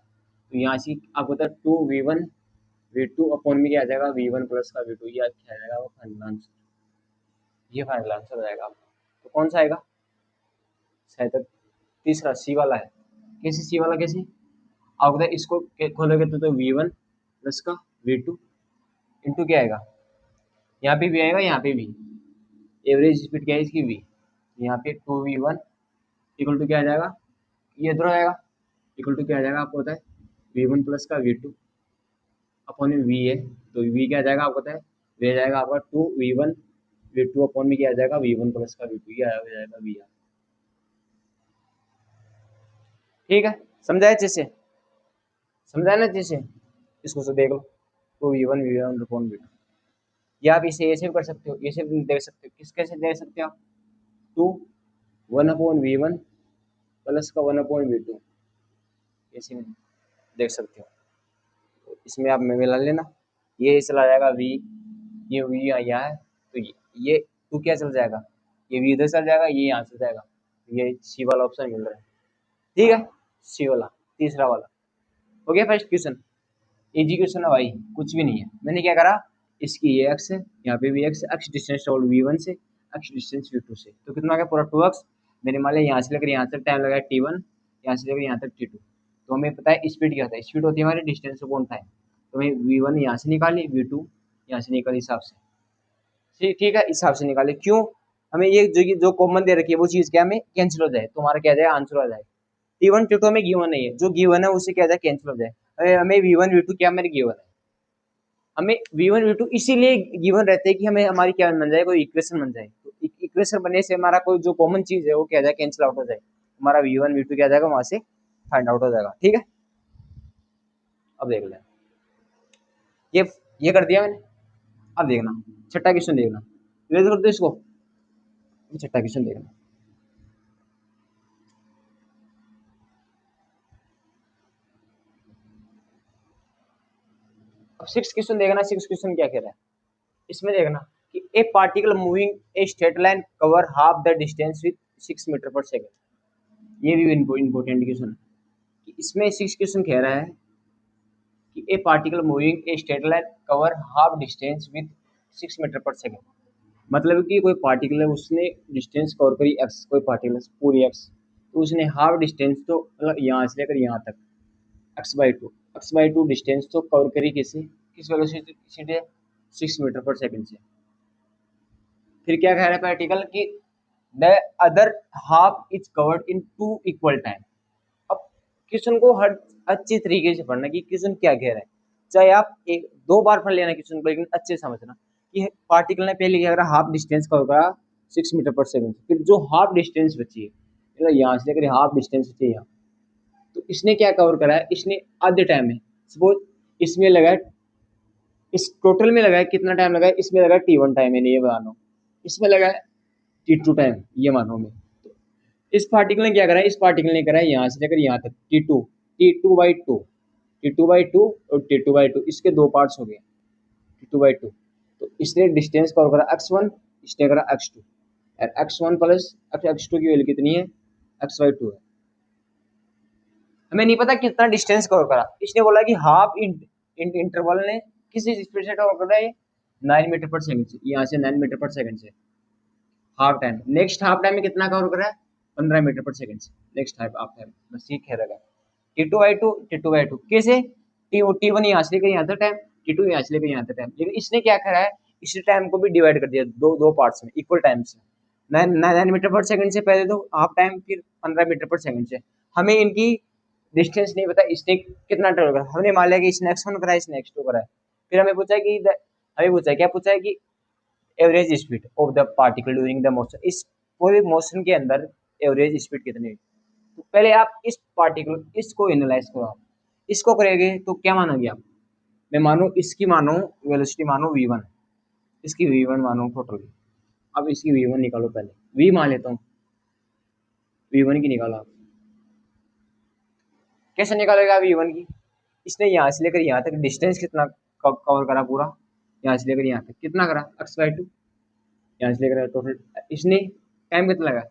तो यहाँ से आपको पता है 2v1 v2 अपॉन में क्या आ जाएगा v1 प्लस का v2, ये क्या आ जाएगा वो फाइनल आंसर, ये फाइनल आंसर हो जाएगा। तो कौन सा आएगा? शायद तीसरा सी वाला है। कैसे सी वाला कैसे? आप बताए, इसको खोलोगे तो V1 प्लस का V2 इंटू क्या आएगा, यहाँ पे भी आएगा, यहाँ पे भी एवरेज स्पीड क्या है इसकी V, यहाँ पे 2V1 इक्वल टू क्या आ जाएगा, ये इधर आएगा, इक्वल टू क्या आ जाएगा आपको पता है, V1 प्लस का V2 अपॉन में V है, तो V क्या आ जाएगा आपको पता है, V आ जाएगा आपका 2V1 V2 अपॉन में क्या आ जाएगा V1 प्लस का V2, ये आ जाएगा V। ठीक है, समझाया अच्छे से, समझाया ना अच्छे से, इसको से देख लो, 2V1 V1 अपॉन V2, या आप इसे ऐसे भी कर सकते हो, ऐसे भी देख सकते हो, किस कैसे देख सकते हो आप, 1 अपॉन V1 प्लस का 1 अपॉन V2, ऐसे भी देख सकते हो। तो इसमें आप में मिला लेना, ये चला जाएगा V, ये V यहाँ है, तो ये 2 क्या चल जाएगा, ये V इधर चल जाएगा, ये यहाँ से जाएगा, ये सी वाला ऑप्शन मिल रहा है। ठीक है, सी वाला तीसरा वाला हो गया फर्स्ट क्वेश्चन। इजी क्वेश्चन है भाई, कुछ भी नहीं है। मैंने क्या करा, इसकी ये एक्स है, यहाँ पे भी x, x distance travel V1 से, एक्स डिस्टेंस V2 से, तो कितना आ गया पूरा 2x। मैंने मान लिया यहाँ से लेकर यहाँ तक टाइम लगाया T1, यहाँ से लेकर यहाँ तक T2, तो हमें पता है स्पीड क्या होता है, स्पीड होती है हमारी डिस्टेंस अपॉन टाइम, तो हमें V1 यहाँ से निकाली, V2 यहाँ से निकाली, हिसाब से ठीक है, इस हिसाब से निकाले। क्यों, हमें ये जो कॉमन दे रखी है वो चीज़ क्या हमें कैंसिल हो जाए, तो हमारा क्या जाए आंसर आ जाए। T1 T2 हमें गिवन नहीं है, जो गिवन है उससे क्या जाए कैंसिल हो जाए। हमें V1 V2 क्या मेरे गिवन है, हमें V1 V2 इसीलिए गिवन रहते हैं कि हमें हमारी क्या बन जाए, कोई इक्वेशन बन जाए, तो इक्वेशन बनने से हमारा कोई जो कॉमन चीज है वो क्या जाए कैंसिल आउट हो जाए, हमारा V1 V2 क्या जाएगा वहां से फाइंड आउट हो जाएगा। ठीक है, अब देख लें, ये ये कर दिया मैंने। अब देखना छठा क्वेश्चन, देखना ये कर दो इसको, छठा क्वेश्चन देखना। अब सिक्स क्वेश्चन देखना, सिक्स क्वेश्चन क्या कह रहा है, इसमें देखना कि a particle moving a straight line cover half the distance with 6 metre per second. ये भी इम्पोर्टेंट क्वेश्चन है कि इसमें सिक्स क्वेश्चन कह रहा है कि a particle moving a straight line cover half distance with 6 metre per second. मतलब कि कोई पार्टिकल है उसने डिस्टेंस कवर करी एक्स, कोई पार्टिकल पूरी एक्स, तो उसने हाफ डिस्टेंस तो मतलब यहाँ से लेकर यहाँ तक x/2 डिस्टेंस तो कवर करी किस वेलोसिटी से, 6 मीटर पर सेकंड से। फिर क्या कह रहा है पार्टिकल कि the other half is covered in 2 equal time. अब क्वेश्चन को हर अच्छी तरीके से पढ़ना कि क्वेश्चन क्या कह रहा है, चाहे आप एक दो बार पढ़ लेना क्वेश्चन को, लेकिन अच्छे समझना कि पार्टिकल ने पहले क्या करा, हाफ डिस्टेंस कवर करा 6 मीटर पर सेकंड, फिर जो हाफ डिस्टेंस बची है, मतलब यहाँ से लेकर हाफ डिस्टेंस बची है यहाँ, तो इसने क्या कवर करा है, इसने आधे टाइम में, सपोज इसमें लगा, इस टोटल में लगा कितना टाइम लगा, इसमें लगा T1 टाइम, है ये मानो, इसमें लगा T2 टाइम, ये मानो में। तो इस पार्टिकल ने क्या करा है, इस पार्टिकल ने करा है यहाँ से लेकर यहाँ तक T2/2, T2/2 और T2/2, इसके दो पार्ट्स हो गए, T2/2। तो इसने डिस्टेंस कवर करा x1, इसने करा x2, और x1 प्लस x2 की वैल्यू कितनी है, x/2 है। हमें नहीं पता कितना डिस्टेंस कवर करा, इसने बोला कि हाफ इंटरवल ने किस स्पीड से कवर कर रहा है, 9 मीटर पर सेकंड से, यहाँ से 9 मीटर पर सेकंड से half time, next half time में कितना कवर कर रहा है, 15 मीटर पर सेकंड से, नेक्स्ट हाफ टाइम बस ये कह रहा है। T2/2 कैसे, T1 यहाँ से लेकर यहाँ तक टाइम, T2 यहाँ से लेकर यहाँ तक टाइम, लेकिन इसने क्या करा है, इस टाइम को भी डिवाइड कर दिया दो पार्ट्स में इक्वल टाइम से, 9 मीटर पर सेकंड से पहले तो हाफ टाइम, फिर 15 मीटर पर सेकंड से। हमें इनकी डिस्टेंस नहीं पता, इसने कितना ट्रेवल करा, हमने मान लिया कि इसने x1 करा है, इसने x2 करा है, फिर हमें पूछा है कि क्या पूछा है कि average speed of the particle during the motion, इस पूरे मोशन के अंदर एवरेज स्पीड कितनी है। तो पहले आप इस पार्टिकल इसको एनालाइज करो, आप इसको करेंगे तो क्या मानोगे आप, मैं मानू इसकी मानो वेलोसिटी मानो V1, इसकी V1 मानो टोटल, अब इसकी V1 निकालो, पहले V मान लेता हूँ, V1 की निकालो आप, कैसे निकालेगा V1 की, इसने यहाँ से लेकर यहाँ तक डिस्टेंस कितना कवर करा पूरा, यहाँ से लेकर यहाँ तक कितना करा x/2, यहाँ से लेकर टोटल, इसने टाइम कितना लगा,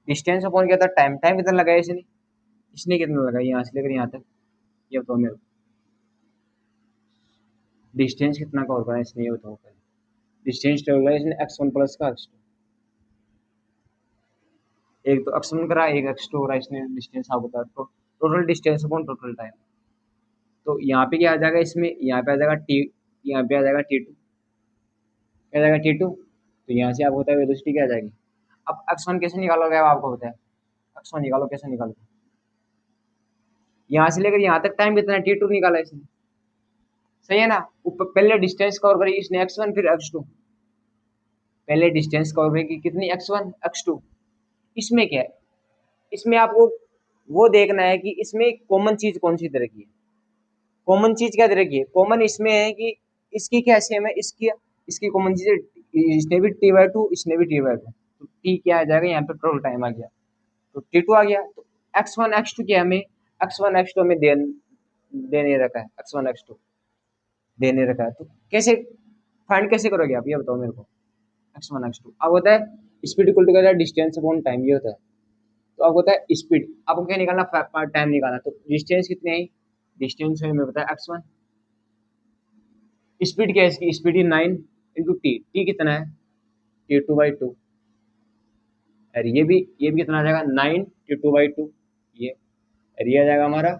डिस्टेंस अपॉन क्या था टाइम, टाइम कितना लगाया इसने, इसने कितना लगाया यहाँ से लेकर यहाँ तक, ये बताओ मेरे को, डिस्टेंस कितना कवर करा इसने, ये बताओ पहले, डिस्टेंस ट्रेवल करा इसने x1 प्लस का x2, एक तो x1 करा, एक x2 करा, इसने डिस्टेंस आपको बता total distance upon total time. तो यहाँ पे क्या आ जाएगा, इसमें यहाँ पे आ जाएगा टी, यहाँ पे आ जाएगा T2, क्या आ जाएगा T2। तो यहाँ से आपको होता है वेलोसिटी क्या आ जाएगी। अब x1 कैसे निकालोगे, अब आपको बताया x1 निकालो, कैसे निकालो, यहाँ से लेकर यहाँ तक टाइम कितना है, T2 निकाला इसने, सही है ना। ऊपर पहले डिस्टेंस कवर करी इसने x1 फिर x2, पहले डिस्टेंस कवर करी कितनी x1 x2। इसमें क्या है, इसमें आपको वो देखना है कि इसमें कॉमन चीज कौन सी तरह की है। कॉमन चीज क्या तरह की है, कॉमन इसमें है कि इसकी क्या सेम है, इसकी इसकी कॉमन चीज है, इसने भी T/2, इसने भी T/2। तो टी क्या आ जाएगा, यहाँ पे टोटल टाइम आ गया, तो T2 आ गया। तो x1 x2 क्या हमें, x1 x2 हमें दे नहीं रखा है, x1 x2 दे नहीं रखा है। तो कैसे फाइंड कैसे करोगे आप, ये बताओ मेरे को। x1 x2 अब होता है स्पीड इक्वल टू क्या, डिस्टेंस अपॉन टाइम, ये होता है। तो अब होता है स्पीड, आपको क्या निकालना, टाइम निकालना। तो डिस्टेंस कितनी है, डिस्टेंस है, हमें पता है x1। स्पीड क्या है इसकी, स्पीड ही 9 इंटू टी, टी कितना है T2/2। और ये भी कितना आ जाएगा 9 T2/2, ये और ये आ जाएगा हमारा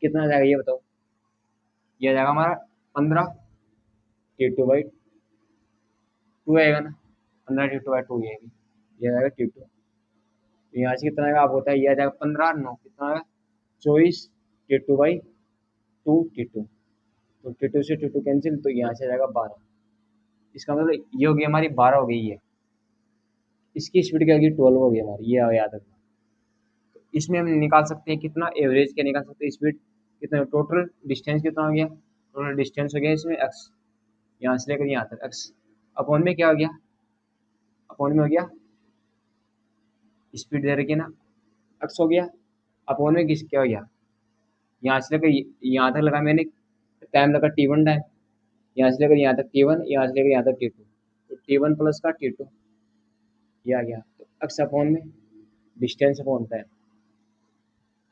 कितना आ जाएगा, ये बताओ। ये आ जाएगा हमारा 15 T2/2 आएगा ना, 15 T2/2 ये आ जाएगा T2। तो यहाँ से कितना आएगा आपको होता है, ये आ जाएगा 15 9 कितना आएगा 24 T2/2 T2। तो T2 से T2 कैंसिल, तो यहाँ से आ जाएगा 12। इसका मतलब ये हो गई हमारी 12 हो गई है, इसकी स्पीड क्या होगी 12 हो गई हमारी, ये याद रखना। तो इसमें हम निकाल सकते हैं कितना, एवरेज क्या निकाल सकते हैं, स्पीड कितना, टोटल डिस्टेंस कितना हो गया, टोटल डिस्टेंस हो गया इसमें x, यहाँ से लेकर यहाँ तक x, अपॉन में क्या हो गया, अपॉन में हो गया स्पीड दे रखी है ना, x हो गया, अपॉन में किस क्या हो गया, यहाँ से लेकर यहाँ तक लगा मैंने, टाइम लगा T1 टाइम, यहाँ से लेकर यहाँ तक T1, यहाँ से लेकर यहाँ तक T2, तो T1 प्लस का T2 ये आ गया। तो x अपॉन में डिस्टेंस अपॉन टाइम।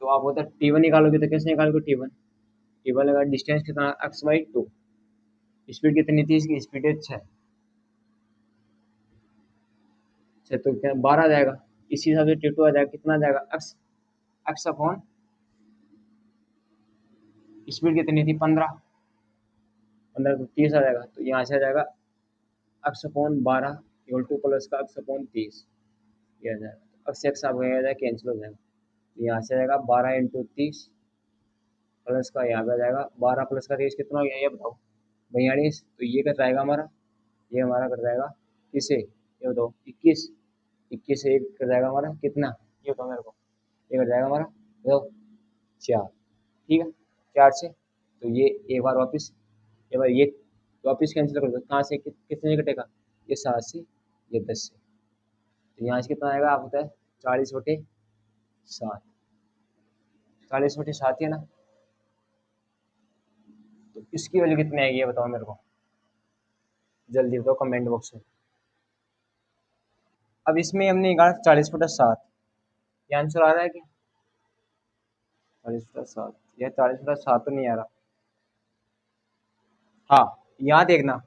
तो आप होता है T1 निकालोगे तो कैसे निकालोगे, T1 लगा डिस्टेंस कितना x/2, स्पीड कितनी थी इसकी, स्पीड है 6, तो क्या 12 आ जाएगा। इसी हिसाब से T2 आ जाएगा, कितना आ जाएगा x अपॉन स्पीड कितनी थी 15, 15 तो 30 आ जाएगा। तो यहाँ से आ जाएगा x upon 12 equal two plus का x अपॉन 30, ये आ जाएगा। x एक्स आप आ जाएगा कैंसिल हो जाएगा, तो यहाँ से आ जाएगा 12 इंटू 30 प्लस का यहाँ पे आ जाएगा 12 प्लस का 30 कितना हो गया, ये बताओ 42। तो ये कर जाएगा हमारा, ये हमारा कर जाएगा किसे, ये बताओ 21, 21 से 1 कर जाएगा हमारा कितना, ये बताओ मेरे को, ये कर जाएगा हमारा बताओ 4, ठीक है 4 से। तो ये एक बार वापस, एक बार ये वापस कैंसिल कर दो, कहाँ से कितने कटेगा, ये 7 से, ये 10 से। तो यहाँ से कितना आएगा आप होता है 40/7, 40/7 है ना। तो इसकी वैल्यू कितनी आएगी ये बताओ मेरे को, जल्दी बताओ कमेंट बॉक्स में। अब इसमें हमने निकाला 40/7, ये आंसर आ रहा है क्या, 40/7, यह 40/7 तो नहीं आ रहा। हाँ यहाँ देखना,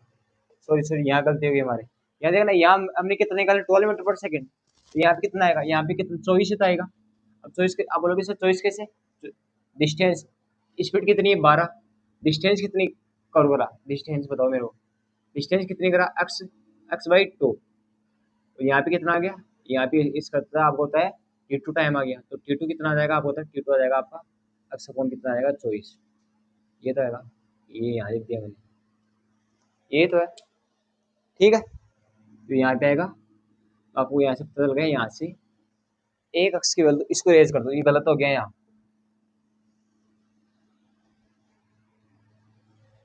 सॉरी सॉरी यहाँ गलती हो गई हमारी, यहाँ देखना, यहाँ हमने कितना निकाला 12 मीटर पर सेकेंड, तो यहाँ पे कितना आएगा, यहाँ पे कितना 24 ही तो आएगा। अब 24 आप बोलोगे सर 24 कैसे, डिस्टेंस, स्पीड कितनी है 12, डिस्टेंस कितनी कवर करा, डिस्टेंस बताओ मेरे को, डिस्टेंस कितनी करा x/2। तो यहाँ पे कितना आ गया, यहाँ पे इसका आपको होता है T2 टाइम आ गया। तो T2 कितना आ जाएगा आपको होता है, T2 आ जाएगा आपका x अपॉन कितना आ जाएगा 24, ये तो आएगा, ये यहाँ लिख दिया मैंने, ये तो है, ठीक है। तो यहाँ पे आएगा, आपको यहाँ से पता चल गया, यहाँ से एक अक्स की वैल्यू, इसको रेज कर दो, ये गलत हो गया यहाँ,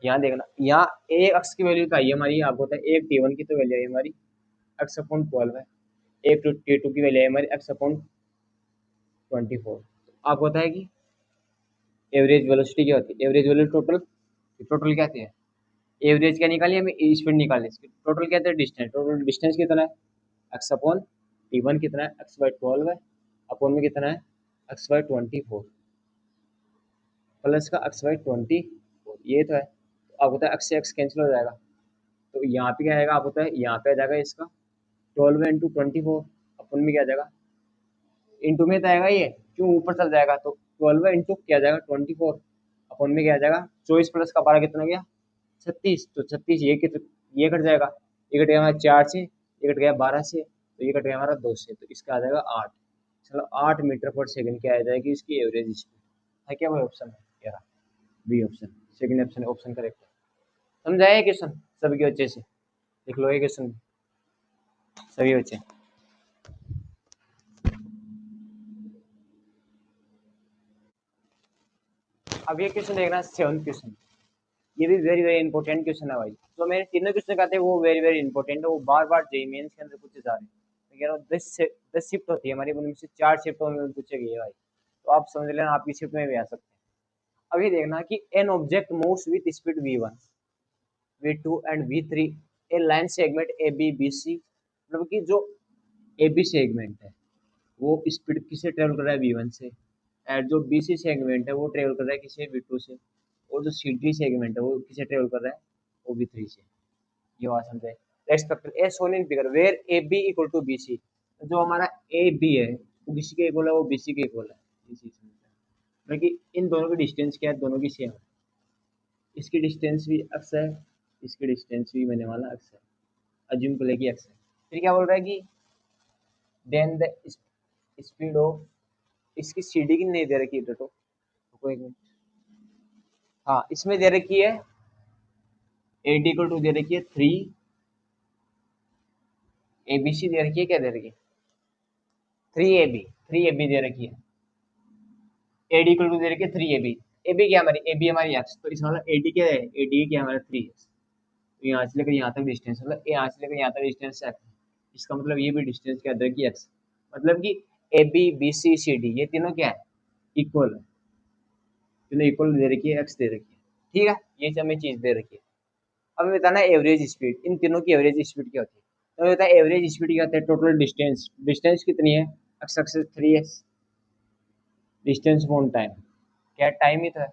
यहाँ देखना, यहाँ एक अक्स की वैल्यू क्या है हमारी, आपको होता है एक T1 की तो वैल्यू है हमारी x अपॉन 12 है, एक T2 की वैल्यू है हमारी x अपॉन 24। आपको होता है कि एवरेज वेलोसिटी क्या होती है, एवरेज वेलोसिटी टोटल, टोटल क्या आती है, एवरेज क्या निकाली हमें, स्पीड निकाली, टोटल क्या है डिस्टेंस, टोटल डिस्टेंस कितना है x अपॉन T1 कितना है x/12 है, अपॉन में कितना है x/24 प्लस का x/24, ये तो है। तो अब होता है x से x कैंसिल हो जाएगा, तो यहाँ पे क्या आएगा आप होता है, यहाँ पे आ जाएगा इसका 12 इंटू 24, अपन में क्या आ जाएगा इंटू में तो आएगा ये, क्यों ऊपर चल जाएगा, तो 12 इंटू क्या जाएगा 24 अपन में क्या आ जाएगा 24 प्लस का 12 कितना गया 36, तो 36 ये कट जाएगा, ये कट गया हमारा 4 से, ये कट गया 12 से, तो ये कट गया हमारा 2 से, तो इसका आ जाएगा 8। चलो 8 मीटर पर सेकंड क्या आ जाएगी इसकी एवरेज स्पीड है, क्या वही ऑप्शन है यार, B option, second option option correct है। समझाया क्वेश्चन सभी के अच्छे से, लिख लो ये क्वेश्चन सभी बच्चे। अब ये क्वेश्चन देखना 7th क्वेश्चन, ये भी वेरी वेरी इंपॉर्टेंट क्वेश्चन है भाई, तो मैंने तीनों क्वेश्चन कहते हैं वो वेरी वेरी इंपॉर्टेंट है, वो बार बार जेईई मेंस के अंदर पूछे जा रहे हैं। मैं कह रहा हूँ 10 शिफ्ट होती है हमारी, उनमें से 4 शिफ्टों में पूछे गए भाई, तो आप समझ लेना आपकी शिफ्ट में भी आ सकते हैं। अभी देखना कि an object moves with speed v1 v2 and v3 a line segment A B B C, मतलब कि जो ए बी सेगमेंट है वो स्पीड किसे ट्रेवल कर रहा है v1 से, एंड जो बी सी सेगमेंट है वो ट्रेवल कर रहा है किसे v2 से, और जो सी डी सेगमेंट है वो किसे ट्रेवल कर रहा है वो v3 से। ये बात समझे। Respect a shown in figure where A B equal to B C, जो हमारा ए बी है वो किसी के इक्वल है, वो बी सी के इक्वल है, ये चीज समझते हैं। मतलब कि इन दोनों की डिस्टेंस क्या है, दोनों की सेम है, इसकी डिस्टेंस भी एक्स है, इसकी डिस्टेंस भी मैंने वाला एक्स है, अज्यूम को लेगी एक्स है। फिर क्या बोल रहा है कि देन द स्पीड ऑफ, इसकी सी डी की नहीं दे रखी है, तो कोई एक मिनट, हाँ इसमें दे रखी है ए डी इक्वल टू दे रखी है 3, ए बी सी दे रखी है, क्या दे रखी है 3 AB, 3 AB दे रखी है, ए डी इक्वल टू दे रखी है 3 AB, ए बी क्या हमारी, ए बी हमारी एक्स, तो इस मतलब ए डी क्या है, ए डी क्या हमारा 3 एक्स, तो यहाँ से लेकर यहाँ तक डिस्टेंस, मतलब यहाँ से लेकर यहाँ तक डिस्टेंस एक्स, इसका मतलब ये भी डिस्टेंस क्या है कि एक्स, मतलब कि A B B C C D ये तीनों क्या है इक्वल है, तीनों इक्वल दे रखी है, एक्स दे रखी है, ठीक है, ये हमें चीज दे रखी है। अब हमें बताना है एवरेज स्पीड, इन तीनों की एवरेज स्पीड क्या होती है, तो हमें बताया एवरेज स्पीड क्या होता है, टोटल डिस्टेंस, डिस्टेंस कितनी है x axis 3 distance upon time, क्या टाइम ही तो है,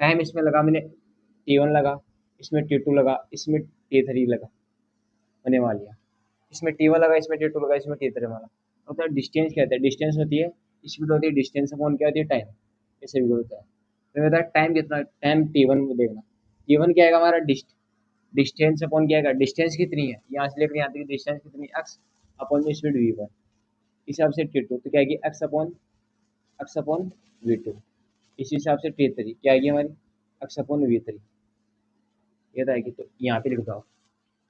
टाइम इसमें लगा मैंने T1 लगा, इसमें T2 लगा, इसमें T3 लगा, मैंने मान लिया, इसमें T1 लगा, इसमें T2 लगा, इसमें T3 लगा, मतलब डिस्टेंस क्या होता है, डिस्टेंस होती है स्पीड होती है, डिस्टेंस अपॉन क्या होती है टाइम, ऐसे भी होता है। तो बता टाइम कितना, टाइम T1 में देखना, T1 क्या आएगा हमारा डिस्टेंस अपॉन क्या आएगा, डिस्टेंस कितनी है यहाँ से लेकर यहाँ तक डिस्टेंस कितनी है एक्स अपॉन स्पीड v1, इस हिसाब से T2 तो क्या आएगी एक्स अपॉन v2, इसी हिसाब से T3 क्या आएगी हमारी एक्स अपॉन v3, ये तो आएगी, तो यहाँ पे लिख दो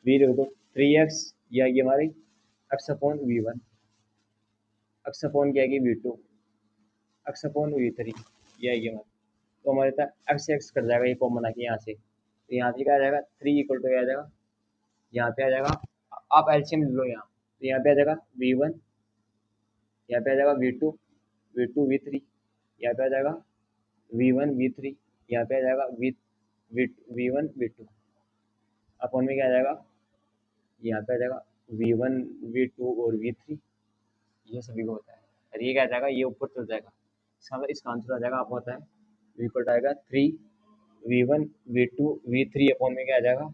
v लिख दो 3x, ये आएगी हमारी x upon v1, x upon क्या आएगी v2, एक्स अपॉन v3, ये आएगी हमारी, तो हमारे पास एक्स एक्स कट जाएगा, ये कॉमन आके यहाँ से, तो यहाँ से क्या आ जाएगा 3 इक्वल टू आ जाएगा, यहाँ पे आ जाएगा, आप एलसीएम ले लो यहाँ, तो यहाँ पे आ जाएगा v1, यहाँ पे आ जाएगा v2, v2 v3, यहाँ पे आ जाएगा v1 v3, यहाँ पे आ जाएगा v1 v2, अपॉन में क्या आ जाएगा, यहाँ पे आ जाएगा v1 v2 और v3, ये सभी को होता है, और ये क्या आ जाएगा, ये ऊपर चल जाएगा, इसका आंसर आ जाएगा आपको होता है v इक्वल आएगा 3 v1 v2 v3 अपॉन में क्या आ जाएगा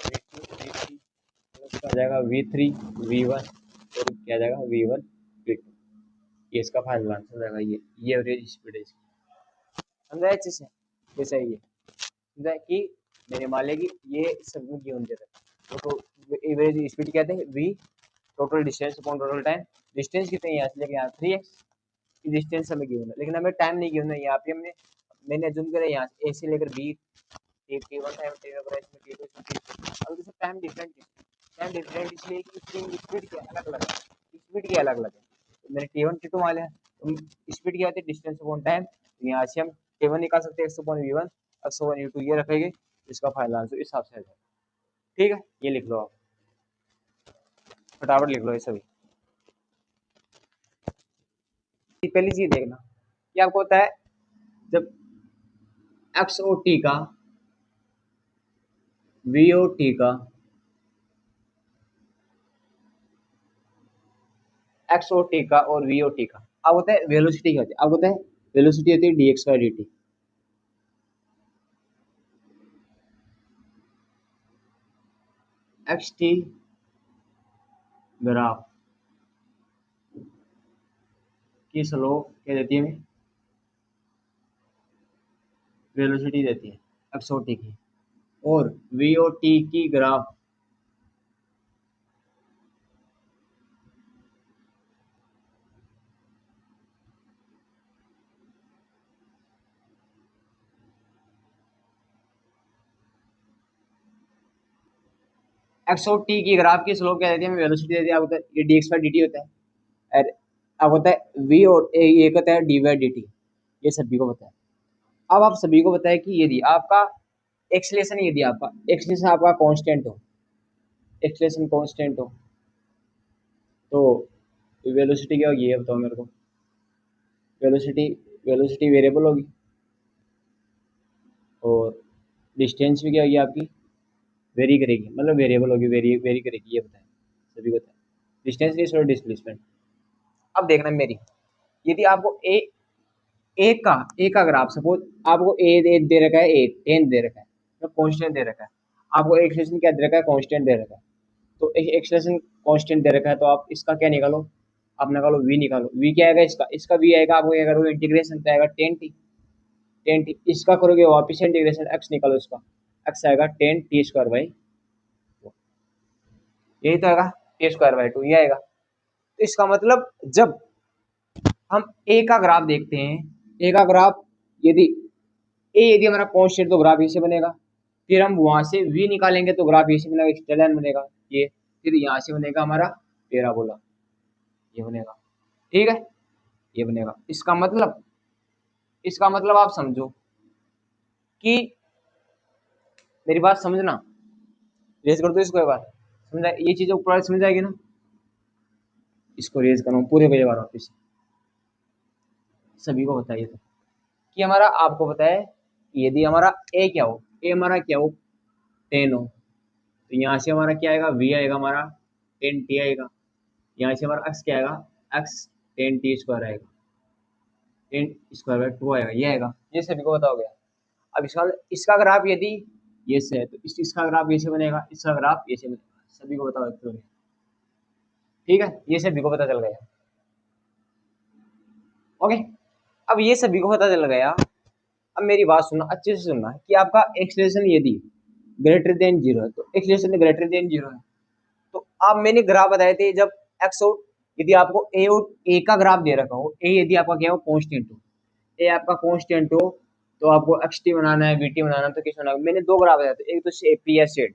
v2 v3, इसका आ जाएगा v3 v1 और क्या आ जाएगा v1 v2, ये इसका फाइनल आंसर रहेगा, ये एवरेज स्पीड है इसकी, समझा अच्छे से, जैसा ये समझा कि मैंने मान लिया कि ये सब में गिवन दे रहा है, तो एवरेज स्पीड कहते हैं v total distance upon total time, distance कितनी है यहाँ से लेके यहाँ 3x, डिस्टेंस हमें गिवन है लेकिन हमें टाइम नहीं गिवन है, यहाँ पे मैंने अज्यूम करा यहाँ ए से लेकर बी T1 टाइम इसमें T2 अब जैसे टाइम डिफरेंट है, टाइम डिफरेंट इसलिए कि इसकी स्पीड क्या अलग अलग है, स्पीड क्या अलग अलग है, तो मैंने T1 T2 मान लिया, तो स्पीड क्या होती है डिस्टेंस अपॉन टाइम, तो यहाँ से हम T1 निकाल सकते हैं x upon v1 x upon u2, ये रखेंगे, इसका फाइनल आंसर इस हिसाब से आ जाएगा, ठीक है, ये लिख लो आप फटाफट लिख लो ये सभी। पहली चीज देखना क्या आपको होता है, जब एक्स ओ टी का वी ओ टी का एक्स ओ टी का और वी ओ टी का अब होता है वेलोसिटी क्या होती है, अब होता है वेलोसिटी होती है d x by d T, x T graph की स्लोप क्या देती है हमें, वेलोसिटी देती है एक्स और टी की, और वी और टी की ग्राफ एक्स और टी की ग्राफ की स्लोप क्या देती है हमें, वेलोसिटी देती है। आपको पता है ये D x by d T होता है, और अब होता है वी और एक होता है डी बाई डी टी, ये सभी को पता है। अब आप सभी को पता है कि यदि आपका एक्सलेशन, यदि आपका एक्सलेशन आपका कांस्टेंट हो, एक्सलेशन कांस्टेंट हो, तो वेलोसिटी क्या होगी ये बताओ मेरे को। वेलोसिटी, वेलोसिटी वेरिएबल होगी, और डिस्टेंस भी क्या होगी आपकी, वेरी करेगी, मतलब वेरिएबल होगी, वेरी वेरी करेगी, ये बताएं सभी को बताएं। Distance is displacement. अब देखना मेरी, यदि आपको ए का ग्राफ, सपोज आपको ए दे रखा है, ए टेन दे रखा है, तो कांस्टेंट दे रखा है। आपको एक्सलेशन क्या दे रखा है, कांस्टेंट दे रखा है। तो एक्सलेशन कांस्टेंट दे रखा है, तो आप इसका क्या निकालो, आप निकालो वी, निकालो वी क्या आएगा, इसका वी आएगा। आपको क्या करोगे, इंटीग्रेशन क्या आएगा, टेन टी, टेन टी इसका करोगे वापिस इंटीग्रेशन, एक्स निकालो इसका, एक्स आएगा टेन टी स्क्वायर बाई, यही तो आएगा टी स्क्वायर बाई टू, ये आएगा। तो इसका मतलब जब हम ए का ग्राफ देखते हैं, ए का ग्राफ यदि ए यदि हमारा कांस्टेंट, तो ग्राफ ऐसे बनेगा। फिर हम वहां से वी निकालेंगे तो ग्राफ ऐसे बनेगा, स्ट्रेट लाइन बनेगा ये। फिर यहाँ से बनेगा हमारा पैराबोला, ये बनेगा, ठीक है, ये बनेगा। इसका मतलब आप समझो कि, मेरी बात समझना, रेज कर दो इसको एक बार, समझा ये चीज ऊपर समझ आएगी ना। इसको रेज करो पूरे पे बार वापिस, सभी को बताइए तो, कि हमारा आपको पता है कि यदि हमारा ए क्या हो, ए हमारा क्या हो, टेन हो, तो यहाँ से हमारा क्या आएगा, वी आएगा हमारा टेन टी आएगा। यहाँ से हमारा एक्स क्या आएगा, एक्स टेन टी स्क्वायर आएगा, टेन स्क्वायर बाय टू आएगा, ये आएगा। ये सभी को बताओ गया। अब इसका ग्राफ यदि ये से है, तो इसका ग्राफ ये से बनेगा, इसका ग्राफ ये से बनेगा, सभी को बताओ तो, ठीक है, ये सभी को पता चल गया। ओके, अब ये सभी को पता चल गया। अब मेरी बात सुनना, अच्छे से सुनना, कि आपका एक्सलेशन यदि ग्रेटर देन जीरो है, तो एक्सलेशन ग्रेटर देन जीरो है, तो आप मैंने ग्राफ बताए थे, जब एक्स आउट, यदि आपको ए और ए का ग्राफ दे रखा हो, ए यदि आपका क्या हो, कांस्टेंट हो, ए आपका कांस्टेंट हो, तो आपको एक्स टी बनाना है, वी टी बनाना है, तो किस बनाना, मैंने दो ग्राफ बताए थे, एक तो एपी या शेड,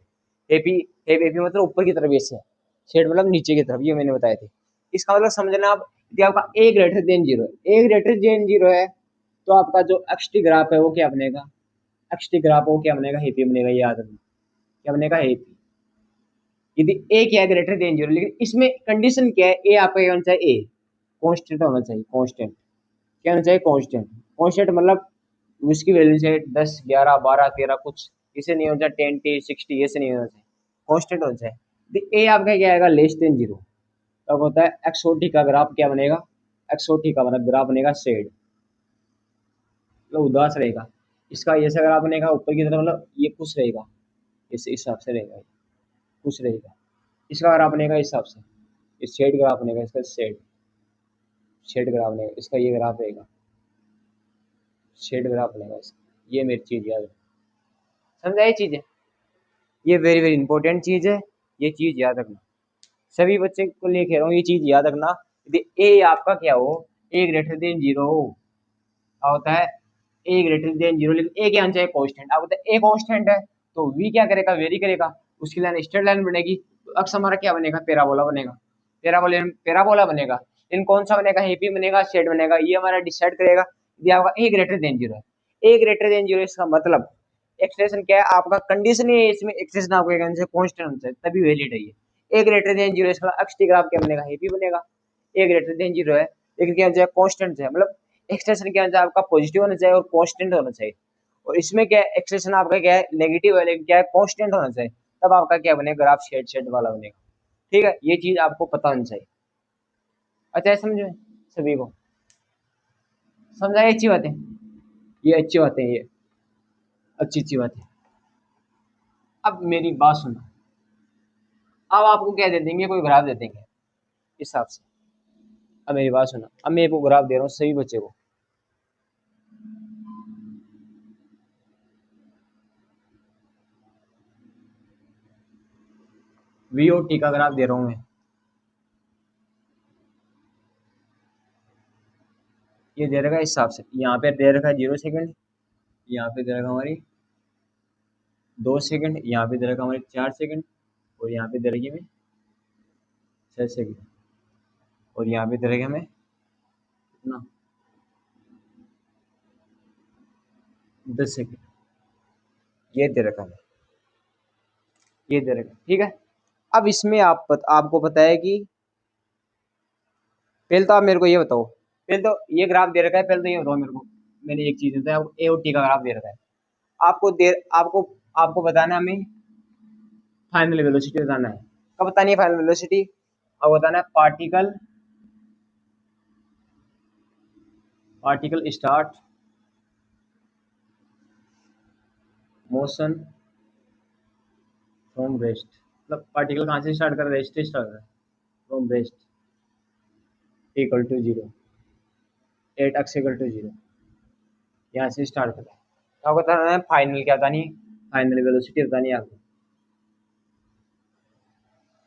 एपी, एपी मतलब ऊपर की तरफ, ऐसे शेड मतलब नीचे की तरफ, ये मैंने बताए थे। इसका मतलब समझना आप, यदि आपका ए ग्रेटर देन जीरो है, ए ग्रेटर देन जीरो है, तो आपका जो एक्स टी ग्राफ है वो क्या बनेगा, एक्स टी ग्राफ वो क्या बनेगा, हेपी बनेगा, ये याद रखना, क्या बनेगा, हेपी। यदि ए क्या है, ग्रेटर देन जीरो, लेकिन इसमें कंडीशन क्या है, ए आपका क्या होना चाहिए, ए कांस्टेंट होना चाहिए, कांस्टेंट क्या होना चाहिए, कांस्टेंट। कांस्टेंट मतलब उसकी वैल्यू चाहिए 10 11 12 13 कुछ, इसे नहीं होना चाहिए 10 टी 60, ऐसे नहीं होना चाहिए, कांस्टेंट होना चाहिए। ए आपका क्या आएगा, लेस देन जीरो, तब होता है एक्स ओ टी का ग्राफ क्या बनेगा, एक्स ओ टी का ग्राफ बनेगा शेड, मतलब उदास रहेगा। इसका ये ऐसा ग्राफ बनेगा ऊपर की तरफ, मतलब ये खुश रहेगा, इस हिसाब से रहेगा, खुश रहेगा। इसका ग्राफ बनेगा इस हिसाब से, इस शेड ग्राफ बनेगा, इसका शेड, शेड ग्राफ बनेगा, इसका ये ग्राफ रहेगा, शेड ग्राफ बनेगा इसका। ये मेरी चीज याद है, समझा ये चीज है, ये वेरी वेरी इंपॉर्टेंट चीज है, ये चीज याद रखना, सभी बच्चे को लिए कह रहा हूँ, ये चीज याद रखना। यदि ए आपका क्या हो, ए ग्रेटर देन जीरो हो, क्या होता है, ए ग्रेटर देन जीरो, लेकिन ए क्या आना चाहिए, कॉन्स्टेंट। आप बताए ए कॉन्स्टेंट है, तो वी क्या करेगा, वेरी करेगा, उसकी लाइन स्ट्रेट लाइन बनेगी, तो अक्स हमारा क्या बनेगा, पैराबोला बनेगा, पैराबोला पैराबोला बनेगा। लेकिन कौन सा बनेगा, हेपी बनेगा, शेड बनेगा, ये हमारा डिसाइड करेगा। यदि आपका ए ग्रेटर देन जीरो है, ए ग्रेटर देन जीरो, इसका मतलब एक्सप्रेशन क्या है आपका, कंडीशन ही है इसमें, एक्सप्रेशन आपको कांस्टेंट होना चाहिए तभी वैलिड है ये। ए ग्रेटर देन जीरो, इसका एक्स टी ग्राफ क्या बनेगा, हेपी बनेगा, ए ग्रेटर देन जीरो है, लेकिन क्या चाहिए, कांस्टेंट है, मतलब एक्सप्रेशन क्या होना चाहिए आपका, पॉजिटिव होना चाहिए और कांस्टेंट होना चाहिए। और इसमें क्या है, एक्सप्रेशन आपका क्या है, नेगेटिव है, लेकिन क्या है, कांस्टेंट होना चाहिए, तब आपका क्या बनेगा, ग्राफ शेड शेड वाला बनेगा, ठीक है, ये चीज आपको पता होनी चाहिए। अच्छा समझे सभी को, समझा, ये अच्छी बात है, ये अच्छी बात है, ये अच्छी अच्छी बात है। अब मेरी बात सुनो, अब आपको क्या दे देंगे, कोई ग्राफ दे देंगे इस हिसाब से, अब मेरी बात सुना, अब मैं आपको ग्राफ दे रहा हूँ सभी बच्चे को। वी और टी का ग्राफ दे रहा हूँ मैं। ये दे रखा है इस हिसाब से, यहाँ पे दे रखा है 0 सेकंड, यहाँ पे दे रखा हमारी 2 सेकंड, यहाँ पे दे रखा हमारी 4 सेकंड, और यहाँ पे दे रखी हमें 6 सेकंड, और यहाँ पे दे रखा हमें कितना 10 सेकंड। ये दे रखा है, ये दे रखा है, ठीक है। अब इसमें आपको पता है कि पहले तो आप मेरे को ये बताओ, पहले तो ये ग्राफ दे रखा है, पहले तो ये बताओ मेरे को, मैंने एक चीज बताया, ए और टी का ग्राफ दे रखा है, आपको आपको बताना है हमें फाइनल वेलोसिटी बताना है। कब बतानी है फाइनल वेलोसिटी? अब बताना है particle start motion from rest, मतलब पार्टिकल कहाँ से स्टार्ट कर रहा है, रेस्ट से स्टार्ट कर रहा है, from rest equal to 0 at x equal to 0, यहाँ से स्टार्ट कर रहा है। तो आपको बताना है फाइनल क्या बतानी है, फाइनल वेलोसिटी बतानी है आपको।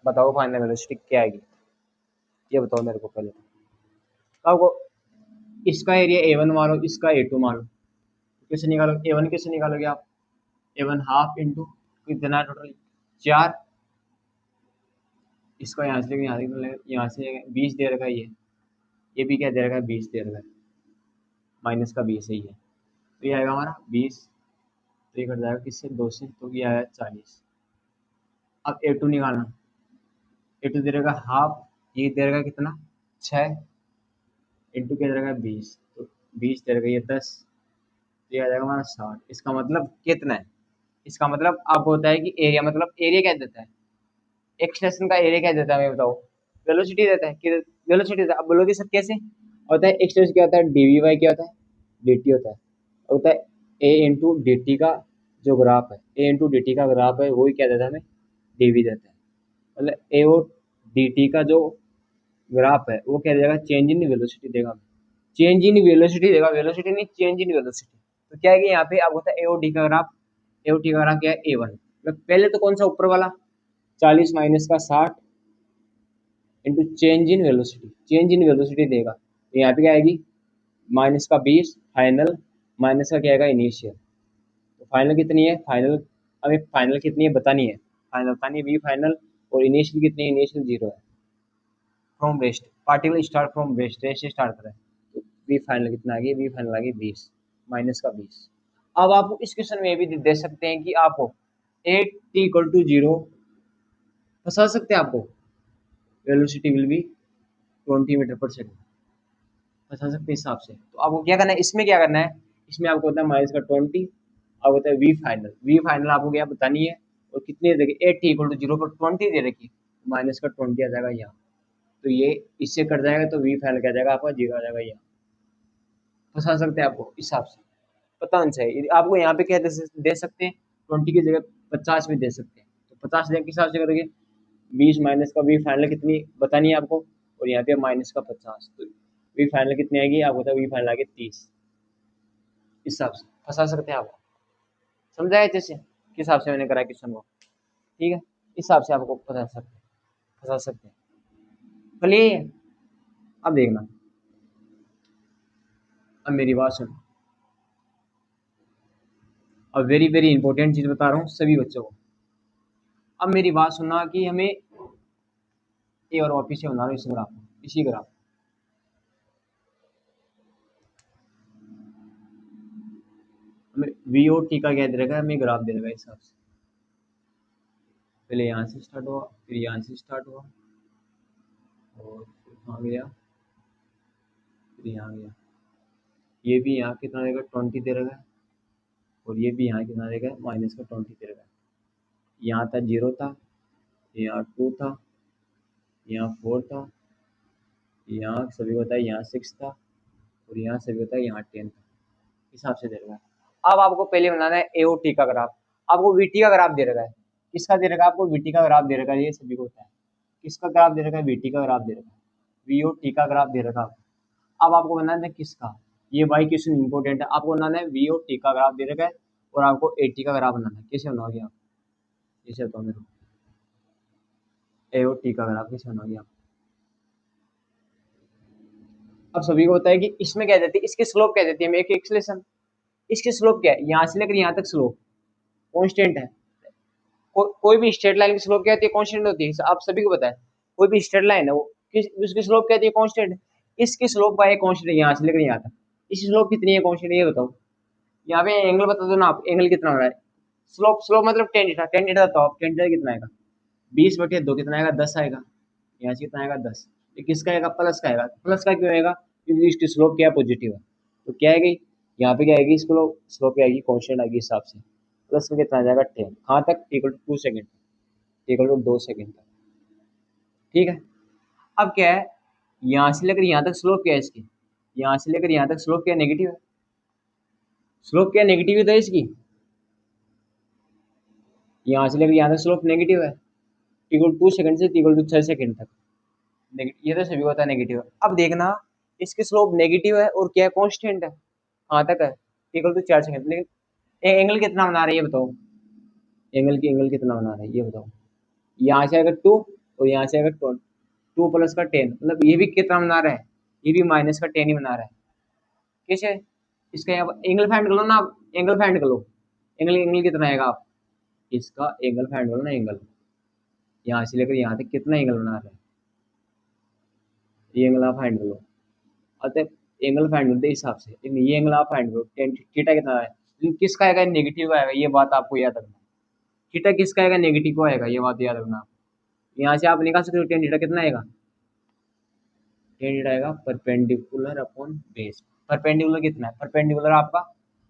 बताओ फाइनल वेलोसिटी क्या आएगी, ये बताओ मेरे को पहले। तो आपको इसका एरिया A1 मारो, इसका A2 मारो, कैसे निकालो A1, कैसे निकालोगे आप? A1 हाफ इंटू कितना टोटल 4, इसका यहाँ से यहाँ से 20 दे रखा है, ये भी क्या दे रखा है 20 दे रखा है, माइनस का 20 ही है, तो ये आएगा हमारा 20, तो ये कट जाएगा किससे 2 से, तो ये आएगा 40। अब A2 निकालना, A2 दे रखा हाफ, ये दे रखा कितना 6 इंटू क्या दे रखा 20, तो 20 दे रखा ये 10, तो ये आ जाएगा हमारा 60। इसका मतलब कितना है? इसका मतलब आपको होता है कि एरिया, मतलब एरिया क्या देता है, एक्सलेशन का एरिया क्या देता है हमें बताओ? वेलोसिटी देता है कि वेलोसिटी देता है। अब बोलोगे सर कैसे होता है? एक्सलेशन क्या होता है, डीवी बाई क्या होता है, dt होता है, होता है ए इंटू डी टी का जो ग्राफ है, ए इंटू डी टी का ग्राफ है वही क्या देता है हमें, डीवी देता है। मतलब ए और डी टी का जो ग्राफ है वो क्या देगा, चेंज इन वेलोसिटी देगा, चेंज इन वेलोसिटी देगा, वेलोसिटी नहीं, चेंज इन वेलोसिटी। तो क्या है कि यहाँ पे आपको होता है ए और डी का ग्राफ, ए और टी का ग्राफ क्या है A1, मतलब पहले तो कौन सा ऊपर वाला 40 माइनस का 60 into change in velocity, change in velocity देगा, तो यहाँ पे क्या आएगी माइनस का 20 फाइनल, माइनस का क्या आएगा इनिशियल। तो फाइनल कितनी है, फाइनल हमें फाइनल कितनी है बतानी है, फाइनल बतानी है वी फाइनल, और इनिशियल कितनी है, इनिशियल 0 है। From rest, particle start from rest, rest से स्टार्ट कर रहा है, तो वी फाइनल कितना आ गया, वी फाइनल आ गया 20 माइनस का 20। अब आप इस क्वेश्चन में भी दे सकते हैं कि आपको 8t = 0 फंसा सकते हैं, आपको velocity will be 20 metre per second फंसा सकते हैं हिसाब से। तो आपको क्या करना है, इसमें क्या करना है, इसमें आपको होता है माइनस का 20, आपको होता है वी फाइनल, वी फाइनल आपको क्या बतानी है, और कितनी दे रखी 8t = 0 पर 20 दे रखी, माइनस का 20 आ जाएगा यहाँ, तो ये इससे कट जाएगा, तो वी फाइनल क्या जाएगा आपका 0 आ जाएगा यहाँ। फंसा सकते हैं आपको इस हिसाब से, पता होना चाहिए। आपको यहाँ पे क्या दे सकते हैं, 20 की जगह 50 भी दे सकते हैं, तो 50 किस हिसाब से करोगे, 20 माइनस का वी फाइनल कितनी बतानी है आपको, और यहाँ पे माइनस का 50, तो वी फाइनल कितनी आएगी आपको, होता है वी फाइनल आगे 30, इस हिसाब से फंसा सकते हैं आपको। समझा है जैसे किस हिसाब से मैंने करा क्वेश्चन को, ठीक है, इस हिसाब से आपको फंसा सकते हैं। चलिए अब देखना, अब मेरी बात सुनो, अब वेरी वेरी इंपॉर्टेंट चीज बता रहा हूँ सभी बच्चों को। अब मेरी बात सुनना कि हमें ए और वापिस से बना लो इस ग्राफ, इसी ग्राफ, हमें वी और टी का क्या दे रखा है, हमें ग्राफ दे रखा है इस हिसाब से। पहले यहाँ से स्टार्ट हुआ, फिर यहाँ से स्टार्ट हुआ, और फिर कहाँ गया, फिर यहाँ गया, ये भी यहाँ कितना देगा 20 दे रखा है, और ये भी यहाँ कितना देगा माइनस का 20 दे रखा है। यहाँ था 0 था, यहाँ 2 था, यहाँ 4 था, यहाँ सभी होता है यहाँ 6 था, और यहाँ सभी होता है यहाँ 10 था, हिसाब से दे रखा है। अब आपको पहले बनाना है ए और टी का ग्राफ, आपको वीटी का ग्राफ दे रखा है, किसका दे रखा है आपको, वीटी का ग्राफ दे रखा है, ये सभी को होता है, किसका ग्राफ दे रखा है, वीटी का ग्राफ दे रखा है। वी ओ टी का ग्राफ दे रखा। अब आपको बनाना है किसका, ये भाई क्वेश्चन इंपॉर्टेंट है, आपको बनाना है वी ओ टी का ग्राफ दे रखा है और आपको ए टी का ग्राफ बनाना है। कैसे बनाओगे आप, कैसे बताओ मेरे को, ए ओ टी का ग्राफ कैसे बनाओगे आप। अब सभी को पता है कि इसमें क्या देती है, इसकी स्लोप क्या देती है, हमें एक एक्सलेशन। इसकी स्लोप क्या है, यहाँ से लेकर यहाँ तक स्लोप कांस्टेंट है। कोई भी स्ट्रेट लाइन की स्लोप क्या होती है, कांस्टेंट होती है, आप सभी को पता है। कोई भी स्ट्रेट लाइन है वो उसकी स्लोप क्या होती है, कांस्टेंट। इसकी स्लोप का एक कांस्टेंट है यहाँ से लेकर यहाँ तक, इसकी स्लोप कितनी है, कांस्टेंट, ये बताओ। यहाँ पे एंगल बता दो ना आप, एंगल कितना हो रहा है। स्लोप स्लोप मतलब टेन थीटा, टेन थीटा बताओ आप, टेन थीटा कितना आएगा, 20/2 कितना आएगा, 10 आएगा। यहाँ से कितना आएगा, 10। ये किसका आएगा, प्लस का आएगा। प्लस का क्यों आएगा, क्योंकि इसकी स्लोप क्या है, पॉजिटिव है। तो क्या आएगी, यहाँ पे क्या आएगी, स्लोप स्लोप क्या आएगी, कांस्टेंट आएगी हिसाब से। प्लस में कितना आ जाएगा, 10, कहाँ तक, equal to 2 second, equal to 2 second तक। ठीक है। अब क्या है, यहाँ से लेकर यहाँ तक स्लोप क्या है इसकी, यहाँ से लेकर यहाँ तक स्लोप क्या नेगेटिव है, स्लोप क्या नेगेटिव है तो इसकी, यहाँ से लेकर यहाँ तक स्लोप नेगेटिव है, इक्वल 2 सेकंड से इक्वल टू 6 सेकंड तक। ये तो सभी को पता है नेगेटिव है। अब देखना, इसकी स्लोप नेगेटिव है और क्या है, कांस्टेंट है, कहाँ तक है, इक्वल टू 4 सेकंड। लेकिन एंगल कितना बना रहा है ये बताओ, एंगल कितना बना रहा है ये बताओ। यहाँ से आएगा 2 और यहाँ से आएगा 2 प्लस का 10, मतलब ये भी कितना बना रहा है, ये भी माइनस का 10 ही बना रहा है। कैसे, इसका यहाँ एंगल फाइंड कर लो ना आप, एंगल फाइंड कर लो, एंगल एंगल कितना आएगा आप, इसका एंगल फाइंड करो ना, एंगल यहाँ से लेकर यहाँ तक कितना एंगल बना रहा है, ये एंगल आप फाइंड कर लो। अतः एंगल फाइंड करते हिसाब से, लेकिन ये एंगल आप फाइंड करो, टेन थीटा कितना है, लेकिन किसका आएगा, नेगेटिव का आएगा, ये बात आपको याद रखना। थीटा किसका आएगा, नेगेटिव को आएगा, ये बात याद रखना आप। यहाँ से आप निकाल सकते हो, टेन थीटा कितना आएगा, टेन थीटा आएगा परपेंडिकुलर अपॉन बेस। परपेंडिकुलर कितना है, परपेंडिकुलर आपका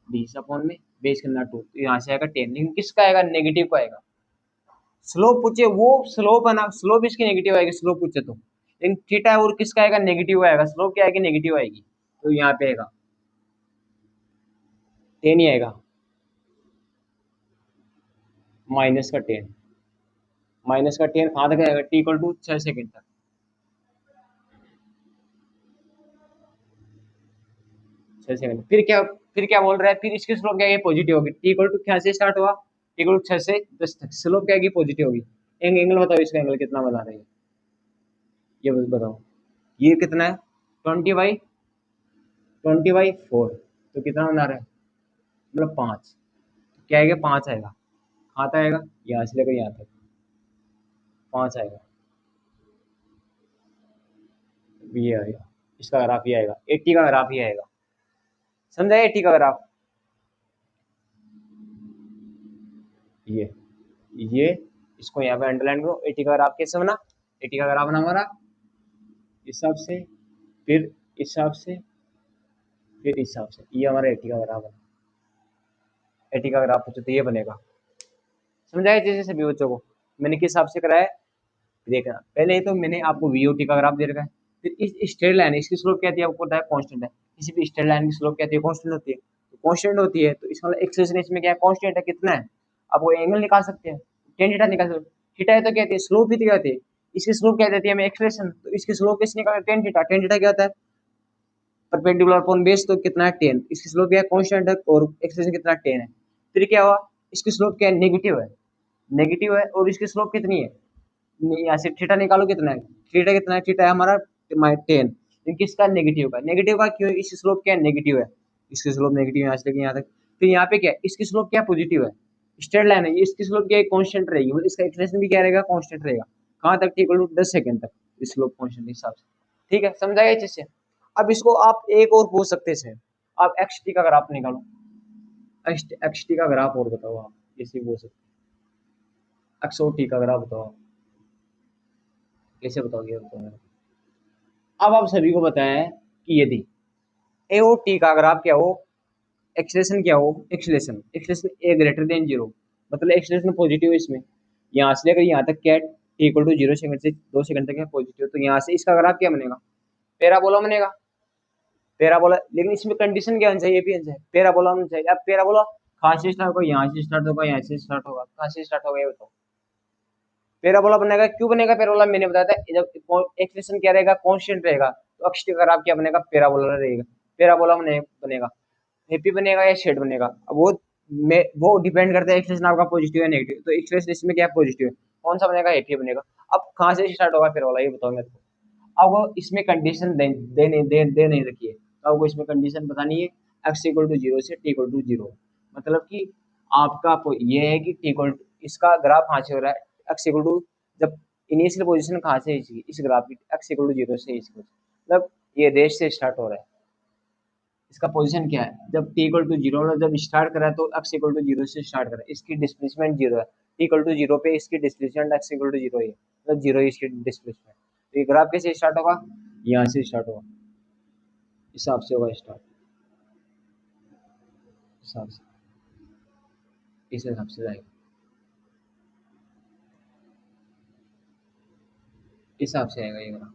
20 अपॉन में बेस कितना 2, तो यहाँ से आएगा 10, लेकिन किसका आएगा, नेगेटिव को आएगा। स्लोप पूछे वो स्लोप है ना, स्लोप इसकी नेगेटिव आएगी, स्लोप पूछे तो। लेकिन थीटा है और किसका आएगा, नेगेटिव आएगा, स्लोप क्या आएगी, नेगेटिव आएगी, तो यहाँ पे आएगा 10 ही आएगा, माइनस का 10, माइनस का 10 कहाँ तक आएगा, टी इक्वल टू 6 सेकेंड तक, 6 सेकेंड। फिर क्या बोल रहा है, फिर इसकी स्लोप क्या है, पॉजिटिव होगी, टी इक्वल टू क्या से स्टार्ट हुआ, टी इक्वल टू 6 से 10 तक, स्लोप क्या है, पॉजिटिव होगी। एंगल बताओ, इसका एंगल कितना बना रही है, ये बताओ। ये कितना है, 20/4, तो कितना बना रहा है, मतलब 5, क्या आएगा, 5 आएगा, कहाँ तक आएगा, यहाँ से लेकर यहाँ तक 5 आएगा, ये आएगा, इसका ग्राफ ये आएगा, 80 का ग्राफ ये आएगा, समझा, 80 का ग्राफ। ये इसको यहाँ पे अंडरलाइन करो, 80 का ग्राफ कैसे बना, 80 का ग्राफ बना हमारा इस हिसाब से, फिर इस हिसाब से, फिर इस हिसाब से, ये हमारा 80 का ग्राफ बना। 80 का ग्राफ पूछो तो ये बनेगा, समझाया जैसे सभी बच्चों को मैंने किस हिसाब से कराया। देखना पहले तो मैंने आपको वीओटी का ग्राफ दे रखा है, फिर इस स्ट्रेट लाइन इसकी स्लोप क्या थी आपको पता है, कांस्टेंट है। किसी भी स्ट्रेट लाइन की स्लोप क्या थी, कांस्टेंट होती है, तो कांस्टेंट होती है तो इसका मतलब एक्सेलरेशन इसमें क्या है, कांस्टेंट है, कितना है, आप वो एंगल निकाल सकते हैं, टेन थीटा निकाल सकते हैं। थीटा है तो क्या होती है, स्लोप ही तो क्या होती है, इसकी स्लोप क्या देती है हमें, एक्सेलरेशन, तो इसकी स्लोप कैसे निकाल, टेन थीटा, टेन थीटा क्या होता है, परपेंडिकुलर अपॉन बेस, तो कितना है 10, इसकी स्लोप क्या है, कांस्टेंट है और एक्सेलरेशन कितना 10 है। फिर क्या हुआ, इसकी स्लोप क्या है, नेगेटिव है, नेगेटिव है और इसकी स्लोप कितनी है, यहाँ से थीटा निकालो कितना है, थीटा कितना है, थीटा है हमारा 10, लेकिन किसका, नेगेटिव का, नेगेटिव का क्यों, इसकी स्लोप क्या है, नेगेटिव है, इसकी स्लोप नेगेटिव यहाँ से लेके यहाँ तक। फिर यहाँ पे क्या है, इसकी स्लोप क्या पॉजिटिव है, स्ट्रेट लाइन है, इसकी स्लोप क्या है, कांस्टेंट रहेगी, मतलब इसका एक्सलेशन भी क्या रहेगा, कांस्टेंट रहेगा, कहाँ तक, इक्वल टू 10 सेकंड तक, स्लोप कांस्टेंट हिसाब से। ठीक है, समझाया अच्छे से। अब इसको आप एक और पूछ सकते हैं, आप एक्स टी का ग्राफ निकालो, एक्स टी का ग्राफ और बताओ आप, कैसे बोल सकते, एक्स और टी का ग्राफ बताओ, कैसे बताओगे बताओ। अब आप सभी को पता है कि यदि ए और टी का ग्राफ क्या हो, एक्सलेशन क्या हो, एक्सलेशन एक्सलेशन ए ग्रेटर देन 0, मतलब एक्सलेशन पॉजिटिव है इसमें, यहाँ से लेकर यहाँ तक क्या, टी इक्वल टू 0 सेकंड से 2 सेकंड तक है पॉजिटिव, तो यहाँ से इसका ग्राफ क्या बनेगा, पैराबोला बनेगा, पैराबोला। लेकिन इसमें कंडीशन क्या होनी चाहिए, भी होनी चाहिए, पैराबोला होना चाहिए। अब पैराबोला कहाँ से स्टार्ट होगा, यहाँ से स्टार्ट होगा, यहाँ से स्टार्ट होगा, कहाँ से स्टार्ट होगा ये बताओ, पैराबोला बनेगा, क्यों बनेगा पैराबोला, मैंने बताया था जब एक्सलेशन क्या रहेगा, कांस्टेंट रहेगा, तो अक्ष का ग्राफ क्या बनेगा, पैराबोला रहेगा, पैराबोला बनेगा। हैप्पी बनेगा या शेड बनेगा, अब वो डिपेंड करता है एक्सलेशन आपका पॉजिटिव या नेगेटिव, तो एक्सलेशन इसमें क्या पॉजिटिव है, कौन सा बनेगा, हैप्पी बनेगा। अब कहाँ से स्टार्ट होगा पैराबोला, ये बताओ मेरे को। अब इसमें कंडीशन दे नहीं रखी है, तो आपको इसमें कंडीशन बतानी है, एक्स इक्वल टू जीरो से टी इक्वल टू जीरो, मतलब कि आपका ये है कि टी इक्वल इसका ग्राफ कहाँ से हो रहा है, एक्स इक्वल टू, जब इनिशियल पोजीशन कहाँ से है इस ग्राफ की, एक्स इक्वल टू जीरो से इसको, मतलब ये रेस से स्टार्ट हो रहा है, इसका पोजीशन क्या है, जब टी इक्वल टू जीरो जब स्टार्ट करा है तो एक्स इक्वल टू जीरो से स्टार्ट करा, इसकी डिस्प्लेसमेंट जीरो है, टी इक्वल टू जीरो पे इसकी displacement x equal to zero है, मतलब जीरो इसकी डिस्प्लेसमेंट, तो ये ग्राफ कैसे स्टार्ट होगा, यहाँ से स्टार्ट होगा, हिसाब से होगा स्टार्ट, हिसाब से, इस हिसाब से जाएगा, इस हिसाब से आएगा ये ग्राफ,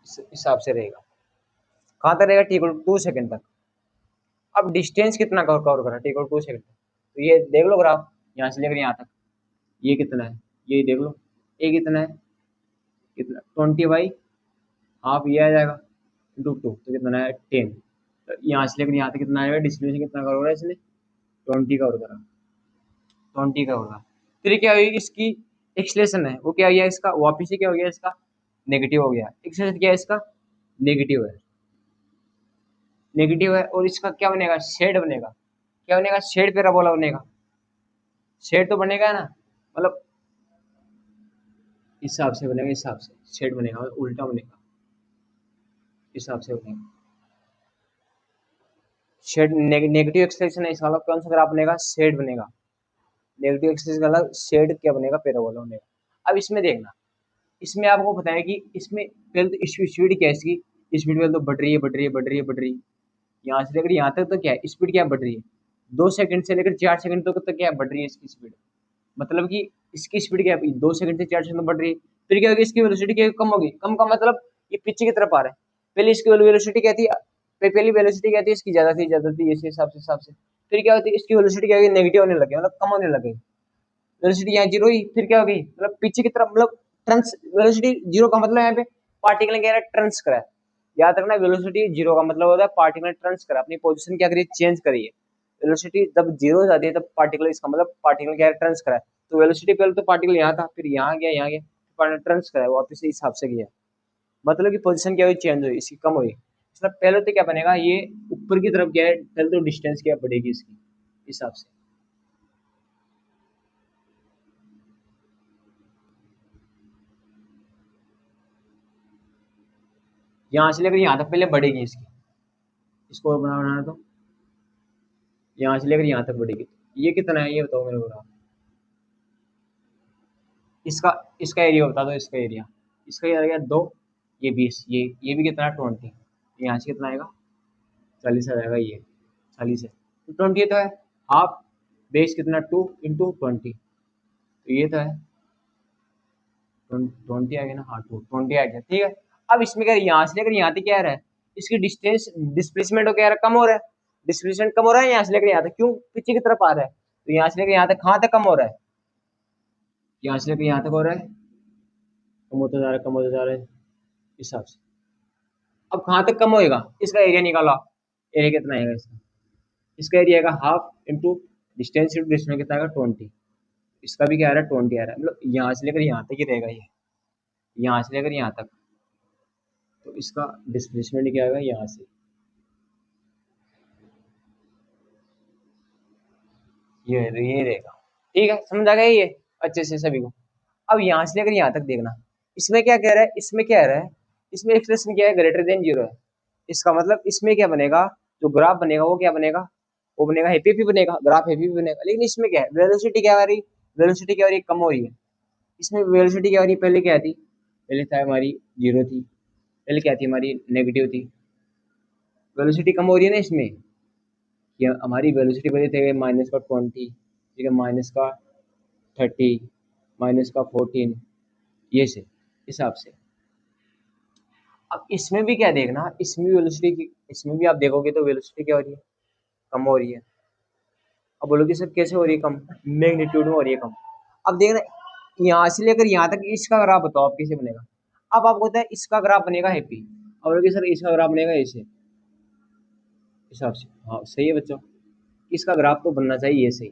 इस हिसाब से रहेगा, कहाँ तक रहेगा, टी इक्वल टू 2 सेकंड तक। अब डिस्टेंस कितना कवर करा, टी इक्वल टू 2 सेकंड तक, तो ये देख लो ग्राफ, यहाँ से लेकर यहाँ तक ये कितना है, ये देख लो, ये कितना है, कितना 20 बाई हाफ, ये आ जाएगा इंटू टू, तो कितना है 10, तो यहाँ से लेकर यहाँ तक कितना आएगा, डिस्टेंस कितना कवर करा इसने, 20 कवर करा, 20 का होगा। फिर क्या होगी, इसकी एक्सलेशन है वो क्या हो गया, इसका वापिस से क्या हो गया, इसका नेगेटिव हो गया, एक्सलेशन क्या है इसका, नेगेटिव है, नेगेटिव है, और इसका क्या बनेगा, शेड बनेगा, क्या बनेगा, शेड पैराबोला बनेगा, शेड तो बनेगा ना, मतलब इस हिसाब से बनेगा, इस हिसाब से शेड बनेगा, मतलब उल्टा बनेगा, इस हिसाब से बनेगा, शेड नेगेटिव एक्सलेशन है, इसका मतलब कौन सा ग्राफ बनेगा, शेड बनेगा, नेगेटिव एक्सलेशन का मतलब शेड क्या बनेगा, पैराबोला बनेगा। अब इसमें देखना, इसमें आपको पता है कि इसमें पहले तो स्पीड क्या है इसकी, स्पीड पहले तो बढ़ रही है, बढ़ रही है, बढ़ रही है, बढ़ रही है, यहाँ से लेकर यहाँ तक तो क्या है, स्पीड क्या बढ़ रही है, 2 सेकंड से लेकर 4 सेकंड तक क्या बढ़ रही है इसकी स्पीड, मतलब कि इसकी स्पीड क्या है, 2 सेकंड से 4 सेकंड बढ़ रही है, फिर क्या होगी, इसकी वेलोसिटी क्या कम होगी, कम का मतलब ये पीछे की तरफ आ रहा है, पहले इसकी वेलोसिटी क्या थी, पहली वेलोसिटी क्या थी इसकी, ज्यादा थी, इस हिसाब से फिर क्या होती है, इसकी वेलोसिटी क्या होगी, नेगेटिव होने लगे, मतलब कम होने लगे, वेलोसिटी यहाँ जीरो ही, फिर क्या हो गई, मतलब पीछे की तरफ, मतलब ट्रांस, वेलोसिटी जीरो का मतलब यहाँ पे पार्टिकल ने क्या है, ट्रांस करा है, याद रखना, वेलोसिटी जीरो का मतलब होता है पार्टिकल ने ट्रांस करा, अपनी पोजीशन क्या करिए, चेंज करिए, वेलोसिटी जब जीरो हो जाती है तब पार्टिकल, इसका मतलब पार्टिकल क्या है, ट्रांस करा है, तो वेलोसिटी पहले तो पार्टिकल यहाँ था, फिर यहाँ गया, यहाँ गया, ट्रांस करा है, वापस इस हिसाब से गया, मतलब कि पोजीशन क्या हुई, चेंज हुई, इसकी कम हुई, मतलब पहले तो क्या बनेगा, ये ऊपर की तरफ क्या है, पहले तो डिस्टेंस क्या बढ़ेगी इसकी हिसाब से, यहाँ से लेकर यहाँ तक पहले बढ़ेगी इसकी, इसको और बनाना तो यहाँ से लेकर यहाँ तक बढ़ेगी, ये कितना है, ये बताओ मेरे को, इसका इसका एरिया बता दो, इसका एरिया, इसका एरिया 2, ये 20, ये भी कितना है 20, यहाँ से कितना आएगा, 40 आ जाएगा, ये 40 है, तो 20 तो है, हाफ बेस कितना 2 × 20, तो ये तो है 20 आ गया ना, हाँ 20 आ गया, ठीक है। अब इसमें क्या, यहाँ से लेकर यहाँ तक क्या आ रहा है, इसकी डिस्टेंस डिस्प्लेसमेंट हो क्या आ रहा है, कम हो रहा है, डिस्प्लेसमेंट कम हो रहा है, यहाँ से लेकर यहाँ तक, क्यों, पीछे की तरफ आ रहा है, तो यहाँ से लेकर यहाँ तक कहाँ तक कम हो रहा है, यहाँ से लेकर यहाँ तक हो रहा है, कम होता जा रहा है, कम होता जा रहा है, इस हिसाब से, अब कहाँ तक कम होएगा, इसका एरिया निकाला, एरिया कितना आएगा इसका, इसका एरिया आएगा half into distance into distance कितना आएगा 20, इसका भी क्या आ रहा है 20 आ रहा है, मतलब यहाँ से लेकर यहाँ तक ही रहेगा ये, यहाँ से लेकर यहाँ तक, तो इसका डिस्प्लेसमेंट क्या आएगा, यहाँ से ये रहेगा, ठीक है, समझ आ गया ये अच्छे से सभी को। अब यहाँ से लेकर यहाँ तक देखना, इसमें क्या कह रहा है, इसमें क्या रहा है, इसमें एक्सप्रेशन क्या है, ग्रेटर देन जीरो है, इसका मतलब इसमें क्या बनेगा, जो ग्राफ बनेगा वो क्या बनेगा, वो बनेगा हैप्पी भी बनेगा, ग्राफ हैप्पी भी बनेगा, लेकिन इसमें क्या है, वेलोसिटी क्या आ रही, वेलोसिटी क्या हो रही है, कम हो रही है, इसमें वेलोसिटी क्या हो रही है, पहले क्या थी, पहले था हमारी जीरो थी, पहले क्या थी हमारी नेगेटिव थी, वेलोसिटी कम हो रही है ना इसमें, कि हमारी वेलोसिटी पहले थे -20, ठीक है, -30, -14, ये से हिसाब से। अब इसमें भी क्या देखना, इसमें भी वेलोसिटी की, इसमें भी आप देखोगे तो वेलोसिटी क्या हो रही है, कम हो रही है, अब बोलो कि सर कैसे हो रही है कम, मैग्नीट्यूड में हो रही है कम। अब देखना यहाँ से लेकर यहाँ तक इसका ग्राफ बताओ आप कैसे बनेगा। अब आपको होता है इसका ग्राफ बनेगा हैप्पी, अब बोलोगे सर इसका ग्राफ बनेगा ऐसे हिसाब से। हाँ सही है बच्चों, इसका ग्राफ तो बनना चाहिए ये सही,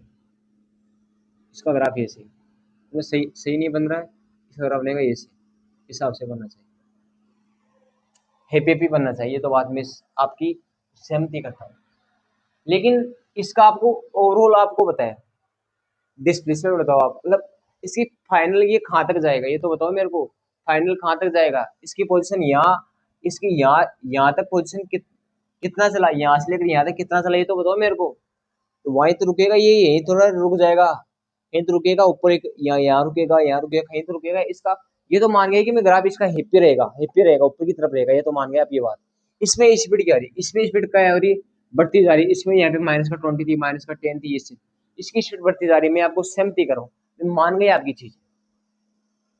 इसका ग्राफ ये सही, तो सही सही नहीं बन रहा है, इसका ग्राफ बनेगा ये सही, हिसाब से बनना चाहिए, हैप्पी हैप्पी बनना चाहिए। तो बात में आपकी सहमति करता हूँ, लेकिन इसका आपको ओवरऑल आपको बताया, डिस्प्लेसमेंट बताओ आप, मतलब इसकी फाइनल ये कहाँ तक जाएगा ये तो बताओ मेरे को, फाइनल कहाँ तक जाएगा, इसकी पोजीशन यहाँ, इसकी यहाँ यहाँ तक पोजीशन कितना चला, यहाँ से लेकर यहाँ तक कितना चला ये तो बताओ मेरे को। तो वहीं तो रुकेगा ये, यहीं थोड़ा रुक जाएगा, कहीं तो रुकेगा ऊपर, एक यहाँ रुकेगा, यहाँ रुकेगा, कहीं तो रुकेगा इसका। ये तो मान गया कि मैं ग्राफ इसका हिप्पी रहेगा ऊपर की तरफ रहेगा, ये तो मान गया आप ये बात। इसमें स्पीड क्या हो रही है, इसमें स्पीड क्या हो रही है, बढ़ती जा रही है। इसमें यहाँ पे -20 थी, -10 थी, इससे इसकी स्पीड बढ़ती जा रही है। मैं आपको सहमति करूँ, मैं मान गया आपकी चीज,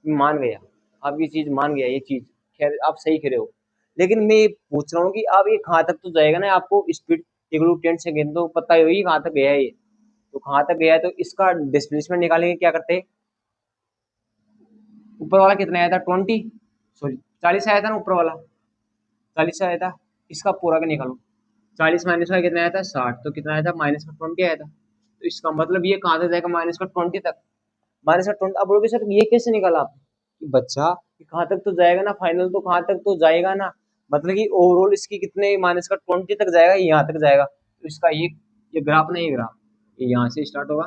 मान गया आपकी चीज, मान गया ये चीज, खैर आप सही कह रहे हो। लेकिन मैं ये पूछ रहा हूँ कि आप ये कहाँ तक तो जाएगा ना, आपको स्पीड इक्वल टू 10 सेकेंड तो पता ही होगी कहाँ तक गया है ये, तो कहाँ तक गया है, तो इसका डिस्प्लेसमेंट निकालेंगे, क्या करते हैं, ऊपर वाला कितना आया था 20, सॉरी 40 आया था ना ऊपर वाला, 40 आया था, इसका पूरा का निकालो, 40 माइनस का कितना आया था 60, तो कितना आया था -20 आया था। तो इसका मतलब ये कहाँ तक जाएगा, -20 तक, -20। अब बोलोगे सर ये कैसे निकाला आपने, कि बच्चा ये कहाँ तक तो जाएगा ना, फाइनल तो कहाँ तक तो जाएगा ना, मतलब कि ओवरऑल इसकी कितने -20 तक जाएगा, यहाँ तक जाएगा। तो इसका ये ग्राफ ना, ये ग्राफ ये यहाँ से स्टार्ट होगा,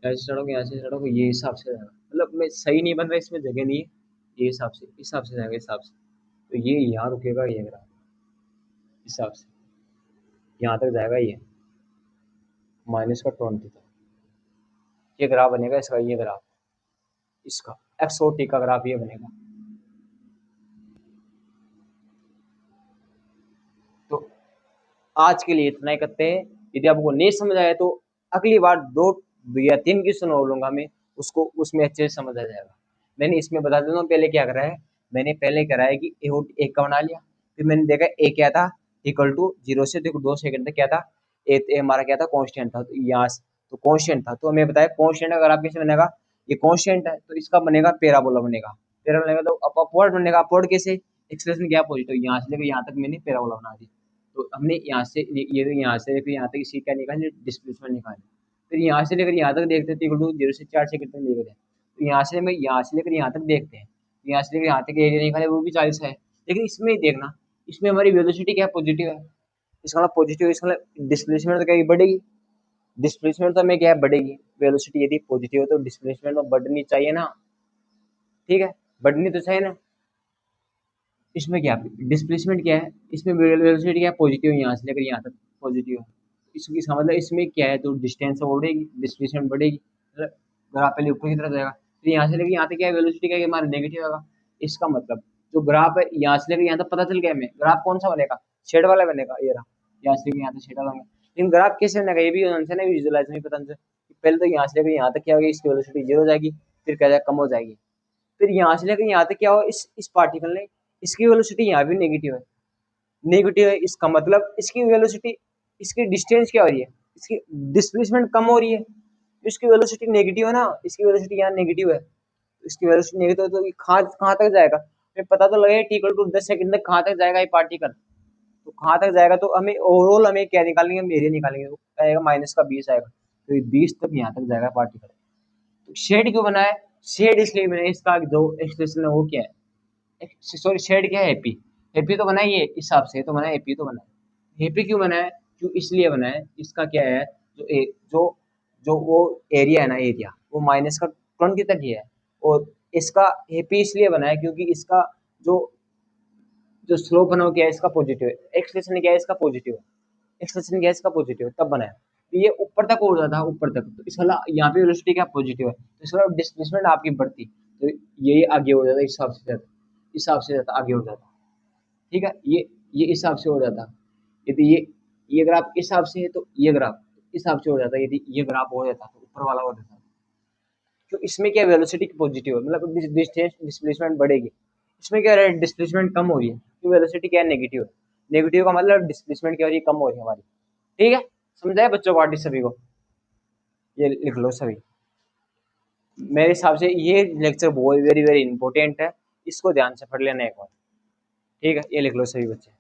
यहाँ से स्टार्ट होगा, यहाँ से स्टार्ट होगा, ये हिसाब से जाएगा, मतलब मैं सही नहीं बन रहा, इसमें जगह नहीं है, ये हिसाब से जाएगा, हिसाब से। तो ये यहाँ रुकेगा, ये ग्राफ हिसाब से यहाँ तक जाएगा, ये -20 तक, ये ग्राफ बनेगा इसका, ये ग्राफ इसका एक्स और टी का ग्राफ ये बनेगा। तो आज के लिए इतना ही करते हैं, यदि आपको नहीं समझ आया तो अगली बार 2 या 3 क्वेश्चन और लूंगा मैं, उसको उसमें अच्छे से समझ आ जाएगा। मैंने इसमें बता देता हूँ पहले क्या करा है, मैंने पहले करा है कि एक का बना लिया, फिर मैंने देखा ए क्या था, इक्वल टू 0 से देखो 2 सेकंड तक क्या था, ए हमारा क्या था, कांस्टेंट था, तो यहाँ तो कांस्टेंट था, तो हमें बताया कांस्टेंट अगर आप कैसे बनेगा, ये कांस्टेंट है तो इसका बनेगा पैराबोला बनेगा, पैराबोला बनेगा तो अपवर्ड बनेगा, अपवर्ड कैसे, एक्सप्रेशन क्या पॉजिटिव, यहाँ से लेकर यहाँ तक मैंने पैराबोला बना दिया। तो हमने यहाँ से ये तो यहाँ से लेकर यहाँ तक इसी क्या निकाले, डिस्प्लेसमेंट निकाले, फिर यहाँ से लेकर यहाँ तक देखते थे, 0 से 4 सेकंड तक देखते हैं, तो यहाँ से मैं यहाँ से लेकर यहाँ तक देखते हैं, तो यहाँ से लेकर यहाँ तक एरिया निकाले वो भी 40 है, लेकिन इसमें ही देखना, इसमें हमारी वेलोसिटी क्या पॉजिटिव है, इसका मतलब पॉजिटिव, इसका मतलब डिस्प्लेसमेंट तो क्या बढ़ेगी, डिस्प्लेसमेंट तो हमें क्या है बढ़ेगी, वेलोसिटी यदि पॉजिटिव है तो डिस्प्लेसमेंट तो बढ़नी चाहिए ना, ठीक है, बढ़नी तो चाहिए ना। इसमें क्या डिस्प्लेसमेंट क्या है, इसमें वेलोसिटी क्या है पॉजिटिव, यहाँ से लेकर यहाँ तक पॉजिटिव है, इसका मतलब इसमें क्या है, तो डिस्टेंस बढ़ेगी, डिस्प्लेसमेंट बढ़ेगी, मतलब ग्राफ पहले ऊपर की तरफ जाएगा, फिर यहाँ से लेकर यहाँ तक क्या है, वेलोसिटी क्या है हमारा नेगेटिव होगा। इसका मतलब जो ग्राफ है यहाँ से लेकर यहाँ तक पता चल गया हमें, ग्राफ कौन सा बनेगा, शेड वाला बनेगा, ये रहा, यहाँ से लेकर यहाँ तक शेड वाला बनेगा। लेकिन ग्राफ कैसे बनेगा ये भी आंसर नहीं विजुअलाइज नहीं पता, पहले तो यहाँ से लेकर यहाँ तक क्या होगी, इसकी वेलोसिटी 0 हो जाएगी, फिर क्या जाएगा कम हो जाएगी, फिर यहाँ से लेकर यहाँ तक क्या हो, इस पार्टिकल ने इसकी वेलोसिटी यहाँ भी नेगेटिव है, नेगेटिव है, इसका मतलब इसकी वेलोसिटी, इसकी डिस्टेंस क्या हो रही है, इसकी डिस्प्लेसमेंट कम हो रही है, इसकी वेलोसिटी नेगेटिव है ना, इसकी वेलोसिटी यहाँ नेगेटिव है, इसकी वेलोसिटी नेगेटिव है, तो ये कहाँ तक जाएगा, हमें पता तो लगे टी इक्वल टू 10 सेकंड तक कहाँ तक जाएगा ये पार्टिकल, तो कहाँ तक जाएगा, तो हमें ओवरऑल हमें क्या निकालेंगे, हम एरिया निकालेंगे, तो आएगा -20 आएगा, तो ये 20 तक यहाँ तक जाएगा पार्टिकल। तो शेड क्यों बनाया, शेड इसलिए बनाया, इसका जो एक्सप्रेशन है वो क्या है, सॉरी शेड क्या है, एपी, एपी तो बनाई है इस हिसाब से, तो बनाया एपी, तो बनाया एपी क्यों बनाया, क्यों इसलिए बनाया, इसका क्या है, जो जो वो एरिया है ना, एरिया वो -20 तक ही है, और इसका एपी इसलिए बनाया क्योंकि इसका जो जो स्लोप बना वो क्या है, इसका पॉजिटिव है, एक्सप्रेशन क्या है, इसका पॉजिटिव है, एक्सप्रेशन क्या है, इसका पॉजिटिव है, तब बनाया। तो ये ऊपर तक उड़ जाता है, ऊपर तक, तो इसका यहाँ पे वेलोसिटी क्या पॉजिटिव है, तो इसका डिस्प्लेसमेंट आपकी बढ़ती, तो यही आगे हो जाता है, इस हिसाब से जाता आगे हो जाता, ठीक है, ये हिसाब से हो जाता, यदि ये ग्राफ इस हिसाब से है तो ये ग्राफ इस हिसाब से हो जाता, यदि ये ग्राफ हो जाता तो ऊपर वाला हो जाता, तो इसमें क्या वेलोसिटी पॉजिटिव है, मतलब डिस्टेंस डिस्प्लेसमेंट बढ़ेगी, इसमें क्या है डिस्प्लेसमेंट कम हो रही है, तो वेलोसिटी क्या है नेगेटिव है, नेगेटिव का मतलब डिस्प्लेसमेंट क्या हो रही है, कम हो रही है हमारी, ठीक है। समझाए बच्चों पार्टी सभी को? ये लिख लो सभी। मेरे हिसाब से ये लेक्चर बहुत वेरी वेरी इंपॉर्टेंट है, इसको ध्यान से पढ़ लेना एक बार। ठीक है, ये लिख लो सभी बच्चे।